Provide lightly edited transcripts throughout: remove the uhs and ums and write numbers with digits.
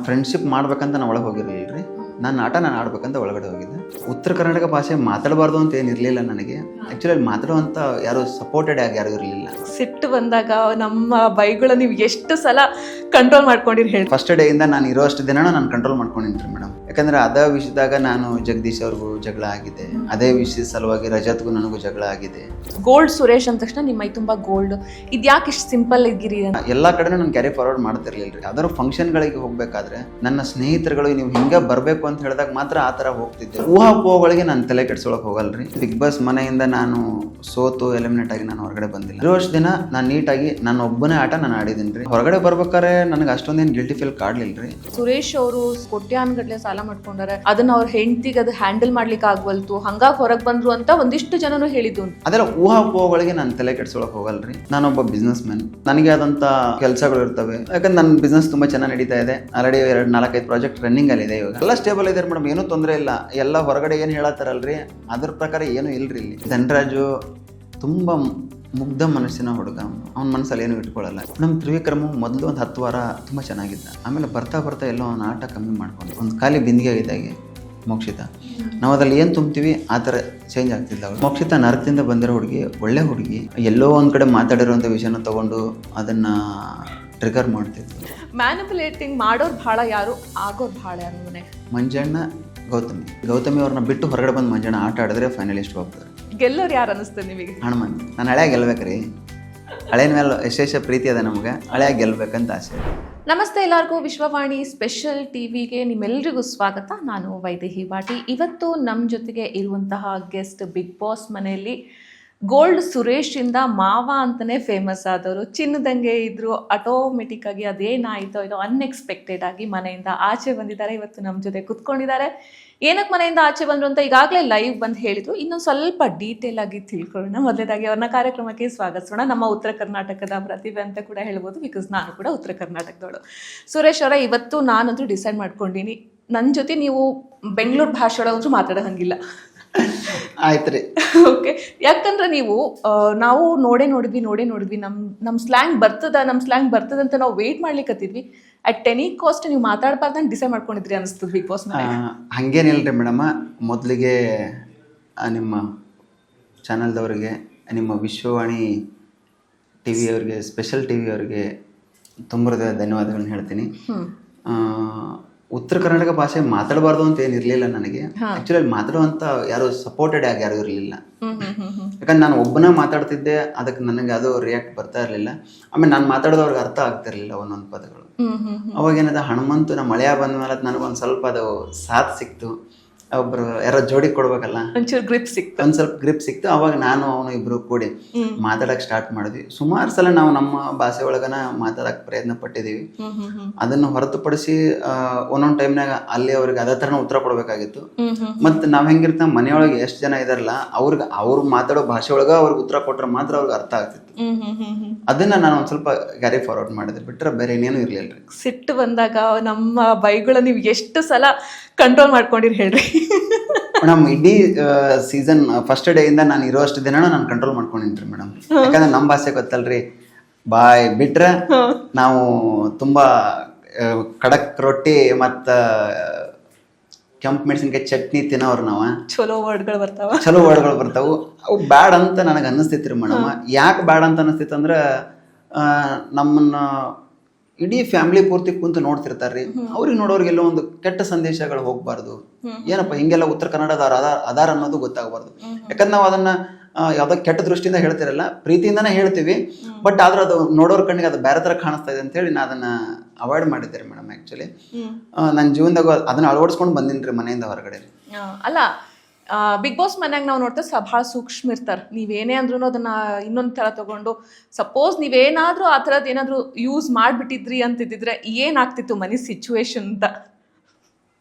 Friendship ಮಾಡ್ಬೇಕಂತ ನಾನು ಒಳಗೆ ಹೋಗಿರಲಿಲ್ಲ ರೀ. ನಾನು ಆಟ ನಾನು ಆಡ್ಬೇಕಂತ ಒಳಗಡೆ ಹೋಗಿದ್ದೆ. ಉತ್ತರ ಕರ್ನಾಟಕ ಭಾಷೆ ಮಾತಾಡಬಾರ್ದು ಅಂತ ಏನಿರಲಿಲ್ಲ ನನಗೆ. ಆ್ಯಕ್ಚುಲಿ ಅಲ್ಲಿ ಮಾತಾಡುವಂಥ ಯಾರು ಸಪೋರ್ಟೆಡ್ ಆಗಿ ಯಾರು ಇರಲಿಲ್ಲ. ಸಿಟ್ಟು ಬಂದಾಗ ನಮ್ಮ ಬೈಗಳು ನೀವು ಎಷ್ಟು ಸಲ ಕಂಟ್ರೋಲ್ ಮಾಡ್ಕೊಂಡಿರಿ ಹೇಳಿ? ಫಸ್ಟ್ ಡೇಯಿಂದ ನಾನು ಇರೋಷ್ಟು ದಿನ ನಾನು ಕಂಟ್ರೋಲ್ ಮಾಡ್ಕೊಂಡಿನಿ ಮೇಡಮ್. ಯಾಕಂದ್ರೆ ಅದೇ ವಿಷಯದಾಗ ನಾನು ಜಗದೀಶ್ ಅವ್ರಿಗೂ ಜಗಳ ಆಗಿದೆ, ಅದೇ ವಿಷಯದ ಸಲುವಾಗಿ ರಜತ್ಗೂ ನನಗೂ ಜಗಳ ಆಗಿದೆ. ಗೋಲ್ಡ್ ಸುರೇಶ್ ಅಂದ ತಕ್ಷಣ ನಿಮ್ಮ ಮೈ ತುಂಬಾ ಗೋಲ್ಡ್, ಇದು ಯಾಕೆ ಇಷ್ಟು ಸಿಂಪಲ್ ಆಗಿರಿ? ಎಲ್ಲ ಕಡೆ ನಾನು ಕ್ಯಾರಿ ಫಾರ್ವರ್ಡ್ ಮಾಡ್ತಿರ್ಲಿಲ್ಲ ರೀ. ಯಾವ್ದಾದ್ರು ಫಂಕ್ಷನ್ಗಳಿಗೆ ಹೋಗ್ಬೇಕಾದ್ರೆ ನನ್ನ ಸ್ನೇಹಿತರುಗಳು ನೀವು ಹಿಂಗೆ ಬರಬೇಕು ಅಂತ ಹೇಳಿದಾಗ ಮಾತ್ರ ಆ ಥರ ಹೋಗ್ತಿದ್ದೆ. ಊಹಾಪೋಹಗಳಿಗೆ ನಾನು ತಲೆ ಕೆಡ್ಸೋಳಕ್ ಹೋಗಲ್ರಿ. ಬಿಗ್ ಬಾಸ್ ಮನೆಯಿಂದ ನಾನು ಸೋತು ಎಲಿಮಿನೇಟ್ ಆಗಿ ನಾನು ಹೊರಗಡೆ ಬಂದಿಲ್ಲ. ಇರೋಷ್ಟು ದಿನ ನಾನು ನೀಟಾಗಿ ನಾನು ಒಬ್ಬನೇ ಆಟ ನಾನು ಆಡಿದ್ದೀನಿ ರೀ. ಹೊರಗಡೆ ಬರ್ಬೇಕಾದ್ರೆ ನನಗೆ ಅಷ್ಟೊಂದೇನು ಗಿಲ್ಟಿ ಫೀಲ್ ಕಾಡ್ಲಿಲ್ಲ ರೀ. ಸುರೇಶ್ ಅವರು ಕೋಟ್ಯಾನ್ಗಟ್ಲೆ ಸಾಲ ಮಾಡ್ಕೊಂಡಾರೆ, ಅದನ್ನ ಅವ್ರ ಹೆಂಡತಿಗೆ ಅದು ಹ್ಯಾಂಡಲ್ ಮಾಡ್ಲಿಕ್ಕೆ ಆಗ್ವಲ್ತು, ಹಂಗಾಗಿ ಹೊರಗೆ ಬಂದ್ರು ಅಂತ ಒಂದಿಷ್ಟು ಜನನು ಹೇಳಿದ್ದು. ಅದೆಲ್ಲ ಊಹಾಪೋಹಗಳಿಗೆ ನಾನು ತಲೆ ಕೆಡ್ಸೋಳಕ್ ಹೋಗಲ್ರಿ. ನಾನೊಬ್ಬ ಬಿಸ್ನೆಸ್ ಮ್ಯಾನ್, ನನಗೆ ಆದಂತ ಕೆಲಸಗಳು ಇರ್ತವೆ. ಯಾಕಂದ್ರೆ ನನ್ನ ಬಿಸ್ನೆಸ್ ತುಂಬಾ ಚೆನ್ನಾಗಿ ನಡೀತಾ ಇದೆ. ಆಲ್ರೆಡಿ 4-5 ಪ್ರಾಜೆಕ್ಟ್ ರನ್ನಿಂಗ್ ಅಲ್ಲಿ ಇದೆ. ಇವಾಗ ಎಲ್ಲ ಸ್ಟೇಬಲ್ ಇದೆ ಮೇಡಮ್, ಏನೂ ತೊಂದರೆ ಇಲ್ಲ. ಎಲ್ಲ ಹೊರಗಡೆ ಏನು ಹೇಳತ್ತಾರಲ್ರಿ ಅದ್ರ ಪ್ರಕಾರ ಏನು ಇಲ್ರಿ. ಇಲ್ಲಿ ಧನರಾಜು ತುಂಬಾ ಮುಗ್ಧ ಮನಸ್ಸಿನ ಹುಡುಗ. ಅವ್ನ ಮನಸ್ಸಲ್ಲಿ ಏನು ಇಟ್ಕೊಳ್ಳಲ್ಲ. ನಮ್ಮ ತ್ರಿವಿಕ್ರಮ ಮೊದಲು ಒಂದು 10 ವಾರ ತುಂಬ ಚೆನ್ನಾಗಿದ್ದ. ಆಮೇಲೆ ಬರ್ತಾ ಬರ್ತಾ ಎಲ್ಲೋ ಅವ್ನ ಆಟ ಕಮ್ಮಿ ಮಾಡ್ಕೊಂಡು ಒಂದು ಖಾಲಿ ಬಿಂದಿಗೆ ಆಗಿದ್ದಾಗೆ ಮೋಕ್ಷಿತಾ, ನಾವು ಅದ್ರಲ್ಲಿ ಏನು ತುಂಬ್ತೀವಿ ಆ ಥರ ಚೇಂಜ್ ಆಗ್ತಿದ್ದ. ಮೋಕ್ಷಿತಾ ನರಕದಿಂದ ಬಂದಿರೋ ಹುಡುಗಿ, ಒಳ್ಳೆ ಹುಡುಗಿ. ಎಲ್ಲೋ ಒಂದು ಕಡೆ ಮಾತಾಡಿರೋಂಥ ವಿಷಯನ ತಗೊಂಡು ಅದನ್ನ ಟ್ರಿಗರ್ ಮಾಡ್ತಿದ್ವಿ. ಮ್ಯಾನಿಪುಲೇಟಿಂಗ್ ಮಾಡೋರು ಭಾಳ, ಯಾರು ಆಗೋರು ಭಾಳ ಯಾರು? ಮನೆ ಮಂಜಣ್ಣ, ಗೌತಮಿ ಅವ್ರನ್ನ ಬಿಟ್ಟು ಹೊರಗಡೆ ಬಂದು ಮಂಜಣ್ಣ ಆಟ ಆಡಿದ್ರೆ ಫೈನಲಿಸ್ಟ್ ಹೋಗ್ತಾರೆ. ಗೆಲ್ಲೋರು ಯಾರು ಅನಿಸ್ತದೆ ನಿಮಗೆ? ಹನುಮಂತ್. ನಾನು ಹಳೆಯ ಗೆಲ್ಬೇಕ್ರಿ. ಹಳೆಯ ಮೇಲೆ ವಿಶೇಷ ಪ್ರೀತಿ ಅದ ನಮ್ಗೆ. ಹಳೆಯ ಗೆಲ್ಬೇಕಂತ ಆಸೆ. ನಮಸ್ತೆ ಎಲ್ಲರಿಗೂ, ವಿಶ್ವವಾಣಿ ಸ್ಪೆಷಲ್ ಟಿವಿಗೆ ನಿಮ್ಮೆಲ್ಲರಿಗೂ ಸ್ವಾಗತ. ನಾನು ವೈದೇಹಿ ವಾಟಿ. ಇವತ್ತು ನಮ್ಮ ಜೊತೆಗೆ ಇರುವಂತಹ ಗೆಸ್ಟ್ ಬಿಗ್ ಬಾಸ್ ಮನೆಯಲ್ಲಿ ಗೋಲ್ಡ್ ಸುರೇಶ್ ಇಂದ ಮಾವ ಅಂತಲೇ ಫೇಮಸ್ ಆದವರು. ಚಿನ್ನದಂಗೆ ಇದ್ರು, ಆಟೋಮೆಟಿಕ್ ಆಗಿ ಅದೇನಾಯಿತೋ ಇದು ಅನ್ಎಕ್ಸ್ಪೆಕ್ಟೆಡ್ ಆಗಿ ಮನೆಯಿಂದ ಆಚೆ ಬಂದಿದ್ದಾರೆ. ಇವತ್ತು ನಮ್ಮ ಜೊತೆ ಕುತ್ಕೊಂಡಿದ್ದಾರೆ. ಏನಕ್ಕೆ ಮನೆಯಿಂದ ಆಚೆ ಬಂದರು ಅಂತ ಈಗಾಗಲೇ ಲೈವ್ ಬಂದು ಹೇಳಿದ್ರು. ಇನ್ನೊಂದು ಸ್ವಲ್ಪ ಡೀಟೇಲ್ ಆಗಿ ತಿಳ್ಕೊಳ್ಳೋಣ. ಮೊದಲೇದಾಗಿ ಅವ್ರನ್ನ ಕಾರ್ಯಕ್ರಮಕ್ಕೆ ಸ್ವಾಗತಿಸೋಣ. ನಮ್ಮ ಉತ್ತರ ಕರ್ನಾಟಕದ ಪ್ರತಿಭೆ ಅಂತ ಕೂಡ ಹೇಳ್ಬೋದು, ಬಿಕಾಸ್ ನಾನು ಕೂಡ ಉತ್ತರ ಕರ್ನಾಟಕದವಳು. ಸುರೇಶ್ ಅವರೇ, ಇವತ್ತು ನಾನಂತೂ ಡಿಸೈಡ್ ಮಾಡ್ಕೊಂಡಿನಿ, ನನ್ನ ಜೊತೆ ನೀವು ಬೆಂಗಳೂರು ಭಾಷೆ ಒಳಗಂತೂ ಮಾತಾಡೋ ಹಂಗಿಲ್ಲ. ಆಯ್ತು ರೀ. ಓಕೆ, ಯಾಕಂದ್ರೆ ನೀವು ನಾವು ನೋಡಿದ್ವಿ ನಮ್ಮ ಸ್ಲ್ಯಾಂಗ್ ಬರ್ತದಂತ ನಾವು ವೇಟ್ ಮಾಡ್ಲಿಕ್ಕತ್ತಿದ್ವಿ. ಅಟ್ ಎನಿ ಕಾಸ್ಟ್ ನೀವು ಮಾತಾಡಬಾರ್ದು ಡಿಸೈಡ್ ಮಾಡ್ಕೊಂಡಿದ್ರಿ ಅನಿಸ್ತದೆ ಬಿಗ್ ಬಾಸ್ ಮೇಲೆ. ಹಂಗೇನಿಲ್ರಿ ಮೇಡಮ್. ಮೊದಲಿಗೆ ನಿಮ್ಮ ಚಾನಲ್ದವ್ರಿಗೆ, ನಿಮ್ಮ ವಿಶ್ವವಾಣಿ ಟಿವಿಯವ್ರಿಗೆ, ಸ್ಪೆಷಲ್ ಟಿವಿಯವ್ರಿಗೆ ತುಂಬ ಧನ್ಯವಾದಗಳನ್ನ ಹೇಳ್ತೀನಿ. ಉತ್ತರ ಕರ್ನಾಟಕ ಭಾಷೆ ಮಾತಾಡಬಾರ್ದು ಅಂತ ಏನಿರಲಿಲ್ಲ ನನಗೆ. ಆ್ಯಕ್ಚುಲಿ ಅಲ್ಲಿ ಮಾತಾಡುವಂಥ ಯಾರು ಸಪೋರ್ಟೆಡ್ ಆಗಿ ಯಾರು ಇರಲಿಲ್ಲ. ಯಾಕಂದ್ರೆ ನಾನು ಒಬ್ಬನೇ ಮಾತಾಡ್ತಿದ್ದೆ, ಅದಕ್ಕೆ ನನಗೆ ಅದು ರಿಯಾಕ್ಟ್ ಬರ್ತಾ ಇರಲಿಲ್ಲ. ಆಮೇಲೆ ನಾನು ಮಾತಾಡೋದು ಅವ್ರಿಗೆ ಅರ್ಥ ಆಗ್ತಿರ್ಲಿಲ್ಲ ಒಂದೊಂದು ಪದಗಳು. ಅವಾಗ ಏನದ ಹನುಮಂತು ನಮ್ಮ ಮಳೆಯ ಬಂದ ಮೇಲೆ ನನಗೊಂದು ಸ್ವಲ್ಪ ಅದು ಸಾಥ್ ಸಿಕ್ತು. ಒಬ್ರು ಯಾರೋ ಜೋಡಿ ಕೊಡ್ಬೇಕಲ್ಲ, ಒಂಚೂರು ಗ್ರಿಪ್ ಸ್ವಲ್ಪ ಗ್ರಿಪ್ ಸಿಕ್ತು. ಅವಾಗ ನಾನು ಅವನು ಇಬ್ರು ಕೂಡಿ ಮಾತಾಡಕ್ ಸ್ಟಾರ್ಟ್ ಮಾಡಿದ್ವಿ. ಸುಮಾರು ಸಲ ನಾವು ನಮ್ಮ ಭಾಷೆ ಒಳಗನ ಮಾತಾಡಕ್ ಪ್ರಯತ್ನ ಪಟ್ಟಿದೀವಿ. ಅದನ್ನು ಹೊರತುಪಡಿಸಿ ಒಂದೊಂದು ಟೈಮ್ನಾಗ ಅಲ್ಲಿ ಅವ್ರಿಗೆ ಅದೇ ತರನ ಉತ್ತರ ಕೊಡ್ಬೇಕಾಗಿತ್ತು. ಮತ್ ನಾವ್ ಹೆಂಗಿರ್ತಾವ ಮನೆಯೊಳಗೆ ಎಷ್ಟು ಜನ ಇದಾರಲ್ಲ ಅವ್ರು ಮಾತಾಡೋ ಭಾಷೆ ಒಳಗ ಅವ್ರಿಗೆ ಉತ್ತರ ಕೊಟ್ರೆ ಮಾತ್ರ ಅವ್ರಿಗೆ ಅರ್ಥ ಆಗ್ತಿತ್ತು. ಅದನ್ನ ನಾನು ಒಂದ್ ಸ್ವಲ್ಪ ಕ್ಯಾರಿ ಫಾರ್ವರ್ಡ್ ಮಾಡಿದೆ, ಬಿಟ್ರೆ ಬೇರೆ ಏನೇನು ಇರ್ಲಿಲ್ರಿ. ಸಿಟ್ಟು ಬಂದಾಗ ನಮ್ಮ ಬೈಗಳು ನೀವು ಎಷ್ಟು ಸಲ ಕಂಟ್ರೋಲ್ ಮಾಡ್ಕೊಂಡಿರಿ ಹೇಳ್ರಿ? ಮೇಡಮ್, ಇಡೀ ಸೀಸನ್ ಫಸ್ಟ್ ಡೇ ಇಂದ ನಾನು ಇರೋಷ್ಟು ದಿನ ನಾನು ಕಂಟ್ರೋಲ್ ಮಾಡ್ಕೊಂಡಿನ್ರಿ ಮೇಡಮ್. ಯಾಕಂದ್ರೆ ನಮ್ಮ ಭಾಷೆ ಗೊತ್ತಲ್ರಿ, ಬಾಯ್ ಬಿಟ್ರೆ ನಾವು ತುಂಬಾ ಖಡಕ್ ರೊಟ್ಟಿ ಮತ್ತ ಕೆಂಪು ಮೆಣಸಿನ್ಕಾಯಿ ಚಟ್ನಿ ತಿನ್ನೋರು ನಾವು. ಚಲೋ ವರ್ಡ್ಗಳು ಬರ್ತಾವು. ಅವು ಬ್ಯಾಡ್ ಅಂತ ನನಗೆ ಅನ್ನಿಸ್ತೈತ್ರಿ ಮೇಡಮ್. ಯಾಕೆ ಬ್ಯಾಡ್ ಅಂತ ಅನಿಸ್ತೈತೆ ಅಂದ್ರೆ, ನಮ್ಮನ್ನ ಇಡೀ ಫ್ಯಾಮಿಲಿ ಪೂರ್ತಿ ಕುಂತು ನೋಡ್ತಿರ್ತಾರ್ರಿ. ಅವ್ರಿಗೆ ನೋಡೋರಿಗೆಲ್ಲ ಒಂದು ಕೆಟ್ಟ ಸಂದೇಶಗಳು ಹೋಗ್ಬಾರ್ದು. ಏನಪ್ಪ ಹಿಂಗೆಲ್ಲ ಉತ್ತರ ಕನ್ನಡದವ್ರು ಅದಾರ ಅನ್ನೋದು ಗೊತ್ತಾಗಬಾರ್ದು. ಯಾಕಂದ್ರೆ ನಾವು ಅದನ್ನ ಯಾವ್ದೋ ಕೆಟ್ಟ ದೃಷ್ಟಿಯಿಂದ ಹೇಳ್ತಿರಲ್ಲ, ಪ್ರೀತಿಯಿಂದಾನೇ ಹೇಳ್ತೀವಿ. ಬಟ್ ಆದ್ರೆ ಅದು ನೋಡೋರ್ ಕಣ್ಣಿಗೆ ಅದು ಬೇರೆ ತರ ಕಾಣಿಸ್ತಾ ಇದೆ ಅಂತ ಹೇಳಿ ನಾ ಅದನ್ನ ಅವಾಯ್ಡ್ ಮಾಡಿದ್ದೆ ಮೇಡಮ್. ಆಕ್ಚುಲಿ ನನ್ನ ಜೀವನದಾಗ ಅದನ್ನ ಅಳವಡಿಸ್ಕೊಂಡು ಬಂದಿನ್ರಿ ಮನೆಯಿಂದ ಹೊರಗಡೆ. ಅಲ್ಲ, ಬಿಗ್ ಬಾಸ್ ಮನ್ಯಾಗ ನಾವು ನೋಡ್ತಾ ಭಾಳ ಸೂಕ್ಷ್ಮ ಇರ್ತಾರೆ. ನೀವೇನೇ ಅಂದ್ರೂ ಅದನ್ನ ಇನ್ನೊಂದು ಥರ ತಗೊಂಡು, ಸಪೋಸ್ ನೀವೇನಾದ್ರೂ ಆ ಥರದ್ದು ಏನಾದರೂ ಯೂಸ್ ಮಾಡಿಬಿಟ್ಟಿದ್ರಿ ಅಂತಿದ್ದಿದ್ರೆ ಏನಾಗ್ತಿತ್ತು ಮನೆ ಸಿಚುವೇಶನ್ ಅಂತ?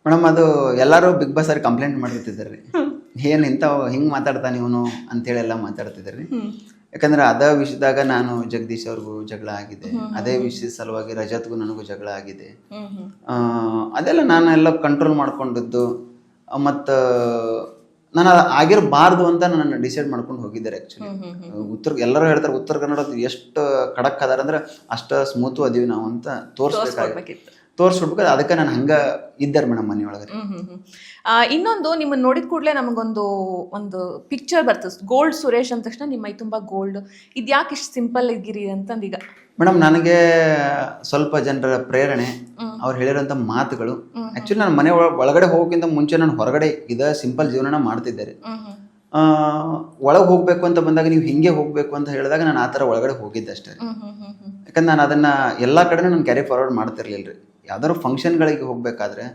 ಮೇಡಮ್, ಅದು ಎಲ್ಲರೂ ಬಿಗ್ ಬಾಸ್ ಅವ್ರಿಗೆ ಕಂಪ್ಲೇಂಟ್ ಮಾಡಿರ್ತಿದ್ದಾರೆ. ಏನು ಇಂಥವು ಹಿಂಗೆ ಮಾತಾಡ್ತಾನೆ ಇವನು ಅಂತೇಳಿ ಎಲ್ಲ ಮಾತಾಡ್ತಿದ್ದಾರೆ. ಯಾಕಂದ್ರೆ ಅದೇ ವಿಷಯದಾಗ ನಾನು ಜಗದೀಶ್ ಅವ್ರಿಗೂ ಜಗಳ ಆಗಿದೆ, ಅದೇ ವಿಷಯದ ಸಲುವಾಗಿ ರಜತ್ಗೂ ನನಗೂ ಜಗಳ ಆಗಿದೆ. ಅದೆಲ್ಲ ನಾನು ಎಲ್ಲ ಕಂಟ್ರೋಲ್ ಮಾಡ್ಕೊಂಡಿದ್ದು. ಮತ್ತು ನಾನು ಆಗಿರಬಾರ್ದು ಅಂತ ನಾನು ಡಿಸೈಡ್ ಮಾಡ್ಕೊಂಡು ಹೋಗಿದ್ದಾರೆ. ಆ್ಯಕ್ಚುಲಿ ಎಲ್ಲರೂ ಹೇಳ್ತಾರೆ ಉತ್ತರ ಕನ್ನಡ ಎಷ್ಟು ಖಡಕ್ ಅದಾರ ಅಂದ್ರೆ ಅಷ್ಟು ಸ್ಮೂತು ಅದೀವಿ ನಾವು ಅಂತ ತೋರಿಸ್ಬೇಕಾಗಿತ್ತು. ತೋರಿಸ್ಬಿಡ್ಬೇಕು. ಅದಕ್ಕೆ ನಾನು ಹಂಗೆ ಇದ್ದಾರೆ ಮೇಡಮ್ ಮನೆಯೊಳಗೆ. ಇನ್ನೊಂದು ನಿಮ್ಮನ್ನು ನೋಡಿದ ಕೂಡಲೇ ಒಂದು ಪಿಕ್ಚರ್ ಬರ್ತದೆ, ಗೋಲ್ಡ್ ಸುರೇಶ್ ಅಂದ ತಕ್ಷಣ ನಿಮ್ಮ ಮೈ ತುಂಬ ಗೋಲ್ಡ್. ಇದು ಯಾಕೆ ಇಷ್ಟು ಸಿಂಪಲ್ ಆಗಿರಿ ಅಂತಂದೀಗ? ಮೇಡಮ್ ನನಗೆ ಸ್ವಲ್ಪ ಜನರ ಪ್ರೇರಣೆ, ಅವ್ರು ಹೇಳಿರೋಂಥ ಮಾತುಗಳು. ಆ್ಯಕ್ಚುಲಿ ನಾನು ಮನೆ ಒಳಗಡೆ ಹೋಗೋಕ್ಕಿಂತ ಮುಂಚೆ ನಾನು ಹೊರಗಡೆ ಇದೇ ಸಿಂಪಲ್ ಜೀವನನ ಮಾಡ್ತಿದ್ದೆ. ಒಳಗೆ ಹೋಗಬೇಕು ಅಂತ ಬಂದಾಗ ನೀವು ಹಿಂಗೆ ಹೋಗಬೇಕು ಅಂತ ಹೇಳಿದಾಗ ನಾನು ಆ ಥರ ಒಳಗಡೆ ಹೋಗಿದ್ದೆ ಅಷ್ಟೇ. ಯಾಕಂದ್ರೆ ನಾನು ಅದನ್ನು ಎಲ್ಲ ಕಡೆ ನಾನು ಕ್ಯಾರಿ ಫಾರ್ವರ್ಡ್ ಮಾಡ್ತಿರ್ಲಿಲ್ಲ ರೀ. ಯಾವ್ದಾದ್ರು ಫಂಕ್ಷನ್ಗಳಿಗೆ ಹೋಗಬೇಕಾದ್ರೆ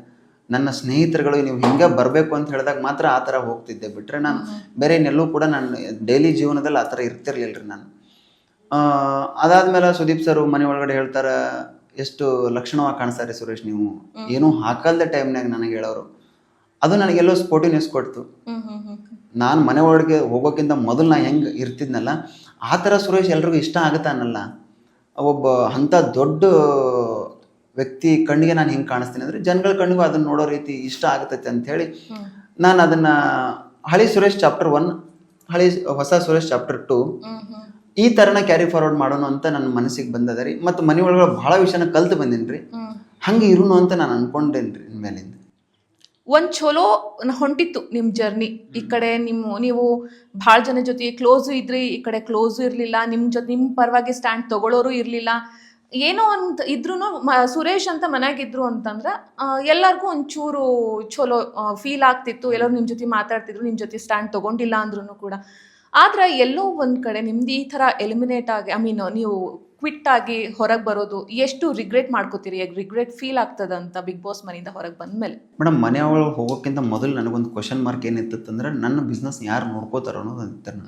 ನನ್ನ ಸ್ನೇಹಿತರುಗಳು ನೀವು ಹಿಂಗೆ ಬರಬೇಕು ಅಂತ ಹೇಳಿದಾಗ ಮಾತ್ರ ಆ ಥರ ಹೋಗ್ತಿದ್ದೆ. ಬಿಟ್ಟರೆ ನಾನು ಬೇರೆ ಇನ್ನೆಲ್ಲೂ ಕೂಡ ನಾನು ಡೈಲಿ ಜೀವನದಲ್ಲಿ ಆ ಥರ ಇರ್ತಿರ್ಲಿಲ್ಲ ರೀ ನಾನು. ಅದಾದ್ಮೇಲೆ ಸುದೀಪ್ ಸರ್ ಮನೆ ಒಳಗಡೆ ಹೇಳ್ತಾರೆ, ಎಷ್ಟು ಲಕ್ಷಣವಾಗಿ ಕಾಣಿಸ್ತಾರೆ ಸುರೇಶ್ ನೀವು, ಏನೂ ಹಾಕಲ್ದೆ ಟೈಮ್ನಾಗ ನನಗೆ ಹೇಳೋರು. ಅದು ನನಗೆಲ್ಲೋ ಸ್ಪೋರ್ಟಿವ್ನೆಸ್ ಕೊಡ್ತು. ನಾನು ಮನೆ ಒಳಗೆ ಹೋಗೋಕ್ಕಿಂತ ಮೊದಲು ನಾ ಹೆಂಗೆ ಇರ್ತಿದ್ನಲ್ಲ ಆ ಥರ ಸುರೇಶ್ ಎಲ್ರಿಗೂ ಇಷ್ಟ ಆಗುತ್ತಾನಲ್ಲ, ಒಬ್ಬ ಅಂಥ ದೊಡ್ಡ ವ್ಯಕ್ತಿ ಕಣ್ಣಿಗೆ ನಾನು ಹೆಂಗೆ ಕಾಣಿಸ್ತೀನಿ ಅಂದರೆ ಜನಗಳ ಕಣ್ಣಿಗೂ ಅದನ್ನು ನೋಡೋ ರೀತಿ ಇಷ್ಟ ಆಗುತ್ತೈತೆ ಅಂಥೇಳಿ ನಾನು ಅದನ್ನು ಹಳಿ ಸುರೇಶ್ ಚಾಪ್ಟರ್ 1, ಹೊಸ ಸುರೇಶ್ ಚಾಪ್ಟರ್ 2 ಈ ಥರನ ಕ್ಯಾರಿ ಫಾರ್ವರ್ಡ್ ಮಾಡೋಣ ಅಂತ ನನ್ನ ಮನಸ್ಸಿಗೆ ಬಂದದ ರೀ. ಮತ್ತು ಮನೆ ಒಳಗಡೆ ಭಾಳ ವಿಷಯನ ಕಲ್ತು ಬಂದೀನಿ ರೀ. ಹಂಗೆ ಇರುನು ಅಂತ ನಾನು ಅನ್ಕೊಂಡೇನಿ ರೀ ಇನ್ಮೇಲಿಂದ. ಒಂದು ಚಲೋ ಹೊಂಟಿತ್ತು ನಿಮ್ಮ ಜರ್ನಿ. ಈ ಕಡೆ ನೀವು ಭಾಳ ಜನ ಜೊತೆ ಕ್ಲೋಸು ಇದ್ರಿ, ಈ ಕಡೆ ಕ್ಲೋಸು ಇರಲಿಲ್ಲ, ನಿಮ್ಮ ಪರವಾಗಿ ಸ್ಟ್ಯಾಂಡ್ ತಗೊಳ್ಳೋರು ಇರಲಿಲ್ಲ. ಏನೋ ಒಂದು ಇದ್ರೂ ಸುರೇಶ್ ಅಂತ ಮನೆಯಾಗಿದ್ರು ಅಂತಂದ್ರೆ ಎಲ್ಲರಿಗೂ ಒಂಚೂರು ಚಲೋ ಫೀಲ್ ಆಗ್ತಿತ್ತು. ಎಲ್ಲರೂ ನಿಮ್ಮ ಜೊತೆ ಮಾತಾಡ್ತಿದ್ರು, ನಿಮ್ಮ ಜೊತೆ ಸ್ಟ್ಯಾಂಡ್ ತೊಗೊಂಡಿಲ್ಲ ಅಂದ್ರೂ ಕೂಡ. ಆದರೆ ಎಲ್ಲೋ ಒಂದು ಕಡೆ ನಿಮ್ದು ಈ ಥರ ಎಲಿಮಿನೇಟ್ ಆಗಿ ನೀವು ಕ್ವಿಟ್ ಆಗಿ ಹೊರಗೆ ಬರೋದು ಎಷ್ಟು ರಿಗ್ರೆಟ್ ಮಾಡ್ಕೋತೀರಿ? ರಿಗ್ರೆಟ್ ಫೀಲ್ ಆಗ್ತದಂತ ಬಿಗ್ ಬಾಸ್ ಮನೆಯಿಂದ ಹೊರಗೆ ಬಂದಮೇಲೆ? ಮೇಡಮ್ ಮನೆ ಒಳಗೆ ಹೋಗೋಕ್ಕಿಂತ ಮೊದಲು ನನಗೊಂದು ಕ್ವಶನ್ ಮಾರ್ಕ್ ಏನಿತ್ತಂದ್ರೆ ನನ್ನ ಬಿಸ್ನೆಸ್ ಯಾರು ನೋಡ್ಕೋತಾರೋ ಅನ್ನೋದು ಅಂತಾರೆ.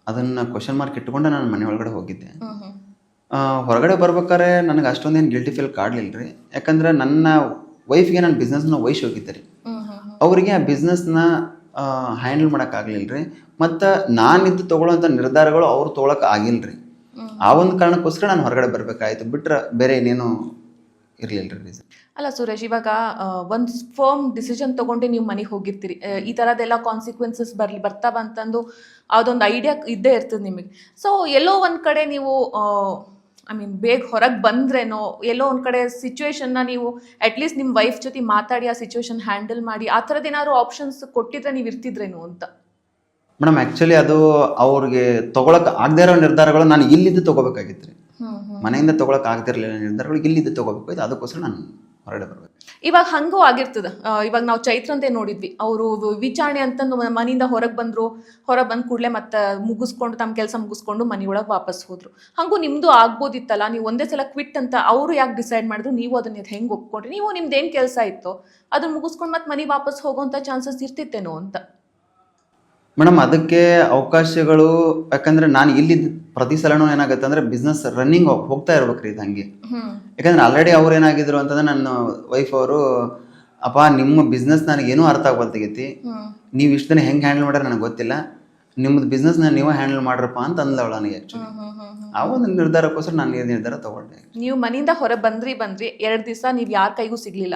ಅದನ್ನು ಕ್ವಶನ್ ಮಾರ್ಕ್ ಇಟ್ಕೊಂಡು ನಾನು ಮನೆ ಒಳಗಡೆ ಹೋಗಿದ್ದೆ. ಹೊರಗಡೆ ಬರ್ಬೇಕಾದ್ರೆ ನನಗೆ ಅಷ್ಟೊಂದೇನು ಗಿಲ್ಟಿ ಫೀಲ್ ಕಾಡಲಿಲ್ಲ ರೀ. ಯಾಕಂದ್ರೆ ನನ್ನ ವೈಫ್ಗೆ ನಾನು ಬಿಸ್ನೆಸ್ನ ವಹಿಸಿ ಹೋಗಿದ್ದೆ ರೀ. ಅವರಿಗೆ ಆ ಬಿಸ್ನೆಸ್ನ ಹ್ಯಾಂಡಲ್ ಮಾಡೋಕ್ಕಾಗಲಿಲ್ಲ ರೀ. ಮತ್ತು ನಾನಿದ್ದು ತೊಗೊಳ್ಳೋಂಥ ನಿರ್ಧಾರಗಳು ಅವ್ರು ತೊಗೊಳಕ್ಕೆ ಆಗಿಲ್ಲ ರೀ. ಆ ಒಂದು ಕಾರಣಕ್ಕೋಸ್ಕರ ನಾನು ಹೊರಗಡೆ ಬರಬೇಕಾಯ್ತು. ಬಿಟ್ಟರೆ ಬೇರೆ ಏನೇನು ಇರಲಿಲ್ಲ ರೀ ರೀಸನ್. ಅಲ್ಲ ಸುರೇಶ್, ಇವಾಗ ಒಂದು ಫರ್ಮ್ ಡಿಸಿಷನ್ ತೊಗೊಂಡು ನೀವು ಮನೆಗೆ ಹೋಗಿರ್ತೀರಿ, ಈ ಥರದ್ದೆಲ್ಲ ಕಾನ್ಸಿಕ್ವೆನ್ಸಸ್ ಬರ್ತಾ ಬಂತಂದು ಅದೊಂದು ಐಡಿಯಾ ಇದ್ದೇ ಇರ್ತದೆ ನಿಮಗೆ. ಸೊ ಎಲ್ಲೋ ಒಂದು ಕಡೆ ನೀವು ಬೇಗ ಹೊರಗೆ ಬಂದ್ರೇನೋ, ಎಲ್ಲೋ ಒಂದು ಕಡೆ ಸಿಚುವೇಶನ್ನ ನೀವು ಅಟ್ಲೀಸ್ಟ್ ನಿಮ್ಮ ವೈಫ್ ಜೊತೆ ಮಾತಾಡಿ ಆ ಸಿಚುವೇಶನ್ ಹ್ಯಾಂಡಲ್ ಮಾಡಿ ಆ ಥರದ್ದು ಏನಾದ್ರು ಆಪ್ಷನ್ಸ್ ಕೊಟ್ಟಿದ್ರೆ ನೀವು ಇರ್ತಿದ್ರೇನು ಅಂತ? ಮೇಡಮ್ ಆ್ಯಕ್ಚುಲಿ ಅದು ಅವ್ರಿಗೆ ತೊಗೊಳಕ್ಕೆ ಆಗದೇ ಇರೋ ನಿರ್ಧಾರಗಳು ನಾನು ಇಲ್ಲಿದ್ದು ತೊಗೋಬೇಕಾಗಿತ್ತು ರೀ. ಮನೆಯಿಂದ ತೊಗೊಳಕ್ಕೆ ಆಗದಿರಲಿಲ್ಲ ನಿರ್ಧಾರಗಳು, ಇಲ್ಲಿದ್ದು ತೊಗೋಬೇಕಾಯ್ತು. ಅದಕ್ಕೋಸ್ಕರ ನಾನು ಹೊರಗಡೆ ಬರಬೇಕು. ಇವಾಗ ಹಂಗೂ ಆಗಿರ್ತದೆ. ಇವಾಗ ನಾವು ಚೈತ್ರಂತೆ ನೋಡಿದ್ವಿ, ಅವರು ವಿಚಾರಣೆ ಅಂತಂದು ಮನೆಯಿಂದ ಹೊರಗೆ ಬಂದು ಕೂಡಲೇ ಮತ್ತೆ ಮುಗಿಸ್ಕೊಂಡು ತಮ್ಮ ಕೆಲಸ ಮುಗಿಸ್ಕೊಂಡು ಮನೆಯೊಳಗೆ ವಾಪಸ್ ಹೋದ್ರು. ಹಂಗೂ ನಿಮ್ಮದು ಆಗ್ಬೋದಿತ್ತಲ್ಲ, ನೀವು ಒಂದೇ ಸಲ ಕ್ವಿಟ್ ಅಂತ ಅವರು ಯಾಕೆ ಡಿಸೈಡ್ ಮಾಡಿದ್ರು? ನೀವು ಅದನ್ನ ಹೆಂಗೆ ಒಪ್ಕೊಂಡ್ರಿ? ನೀವು ನಿಮ್ದೇನು ಕೆಲಸ ಇತ್ತು ಅದನ್ನ ಮುಗಿಸ್ಕೊಂಡು ಮತ್ತೆ ಮನೆಗೆ ವಾಪಸ್ ಹೋಗೋಂಥ ಚಾನ್ಸಸ್ ಇರ್ತಿತ್ತೇನೋ ಅಂತ. ಮೇಡಮ್ ಅದಕ್ಕೆ ಅವಕಾಶಗಳು, ಯಾಕಂದರೆ ನಾನು ಇಲ್ಲಿದ್ದು ಪ್ರತಿ ಸಲನೂ ಏನಾಗುತ್ತೆ ಅಂದರೆ ಬಿಸ್ನೆಸ್ ರನ್ನಿಂಗ್ ಹೋಗ್ತಾ ಇರ್ಬೇಕ್ರಿ ಇದು ಹಂಗೆ. ಯಾಕಂದರೆ ಆಲ್ರೆಡಿ ಅವ್ರು ಏನಾಗಿದ್ರು ಅಂತಂದ್ರೆ ನನ್ನ ವೈಫ್ ಅವರು, ಅಪ್ಪ ನಿಮ್ಮ ಬಿಸ್ನೆಸ್ ನನಗೇನೂ ಅರ್ಥ ಆಗ್ಬಲ್ತಾಗೈತಿ, ನೀವು ಇಷ್ಟು ದಿನ ಹೆಂಗೆ ಹ್ಯಾಂಡಲ್ ಮಾಡ್ರೆ ನನಗೆ ಗೊತ್ತಿಲ್ಲ, ನಿಮ್ಮದು ಬಿಸ್ನೆಸ್ನ ನೀವು ಹ್ಯಾಂಡಲ್ ಮಾಡ್ರಪ್ಪ ಅಂತ ಅಂದವಳು ನನಗೆ. ಆ್ಯಕ್ಚುಲಿ ಆ ಒಂದು ನಿರ್ಧಾರಕ್ಕೋಸ್ಕರ ನಾನು ನಿರ್ಧಾರ ತೊಗೊಂಡೆ. ನೀವು ಮನೆಯಿಂದ ಹೊರಗೆ ಬಂದ್ರಿ 2 ದಿವಸ ನೀವು ಯಾರ ಕೈಗೂ ಸಿಗಲಿಲ್ಲ,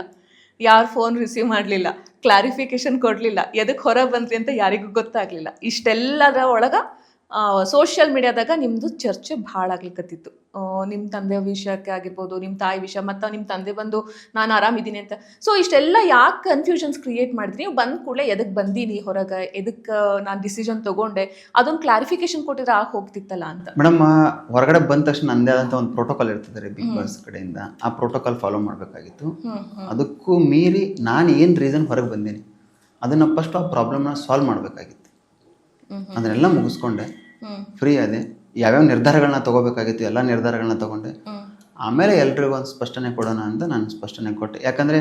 ಯಾರು ಫೋನ್ ರಿಸೀವ್ ಮಾಡಲಿಲ್ಲ, ಕ್ಲಾರಿಫಿಕೇಶನ್ ಕೊಡಲಿಲ್ಲ, ಎದಕ್ಕೆ ಹೊರಗೆ ಬಂದ್ರಿ ಅಂತ ಯಾರಿಗೂ ಗೊತ್ತಾಗಲಿಲ್ಲ. ಇಷ್ಟೆಲ್ಲದರ ಒಳಗೆ ಸೋಷಿಯಲ್ ಮೀಡಿಯಾದಾಗ ನಿಮ್ಮದು ಚರ್ಚೆ ಭಾಳ ಆಗ್ಲಿಕ್ಕತ್ತಿತ್ತು. ನಿಮ್ಮ ತಂದೆ ವಿಷಯಕ್ಕೆ ಆಗಿರ್ಬೋದು, ನಿಮ್ಮ ತಾಯಿ ವಿಷಯ, ಮತ್ತು ನಿಮ್ಮ ತಂದೆ ಬಂದು ನಾನು ಆರಾಮಿದ್ದೀನಿ ಅಂತ. ಸೊ ಇಷ್ಟೆಲ್ಲ ಯಾಕೆ ಕನ್ಫ್ಯೂಷನ್ಸ್ ಕ್ರಿಯೇಟ್ ಮಾಡಿದ್ರಿ? ನೀವು ಬಂದ ಕೂಡಲೇ ಎದಕ್ಕೆ ಬಂದೀನಿ ಹೊರಗೆ, ಎದಕ್ಕೆ ನಾನು ಡಿಸಿಷನ್ ತೊಗೊಂಡೆ, ಅದೊಂದು ಕ್ಲಾರಿಫಿಕೇಶನ್ ಕೊಟ್ಟಿದ್ರೆ ಹೋಗ್ತಿತ್ತಲ್ಲ ಅಂತ. ಮೇಡಮ್ ಹೊರಗಡೆ ಬಂದ ತಕ್ಷಣ ನನ್ನದೇ ಆದಂಥ ಒಂದು ಪ್ರೋಟೋಕಾಲ್ ಇರ್ತದೆ ರೀ ಬಿಗ್ ಬಾಸ್ ಕಡೆಯಿಂದ. ಆ ಪ್ರೋಟೋಕಾಲ್ ಫಾಲೋ ಮಾಡಬೇಕಾಗಿತ್ತು. ಅದಕ್ಕೂ ಮೀರಿ ನಾನು ಏನು ರೀಸನ್ ಹೊರಗೆ ಬಂದೀನಿ ಅದನ್ನು ಫಸ್ಟ್ ಆ ಪ್ರಾಬ್ಲಮ್ನ ಸಾಲ್ವ್ ಮಾಡಬೇಕಾಗಿತ್ತು. ಅದನ್ನೆಲ್ಲ ಮುಗಿಸ್ಕೊಂಡೆ, ಫ್ರೀ ಅದೇ. ಯಾವ್ಯಾವ ನಿರ್ಧಾರಗಳನ್ನ ತೊಗೋಬೇಕಾಗಿತ್ತು ಎಲ್ಲ ನಿರ್ಧಾರಗಳನ್ನ ತೊಗೊಂಡೆ. ಆಮೇಲೆ ಎಲ್ರಿಗೂ ಒಂದು ಸ್ಪಷ್ಟನೆ ಕೊಡೋಣ ಅಂತ ನಾನು ಸ್ಪಷ್ಟನೆ ಕೊಟ್ಟೆ. ಯಾಕಂದರೆ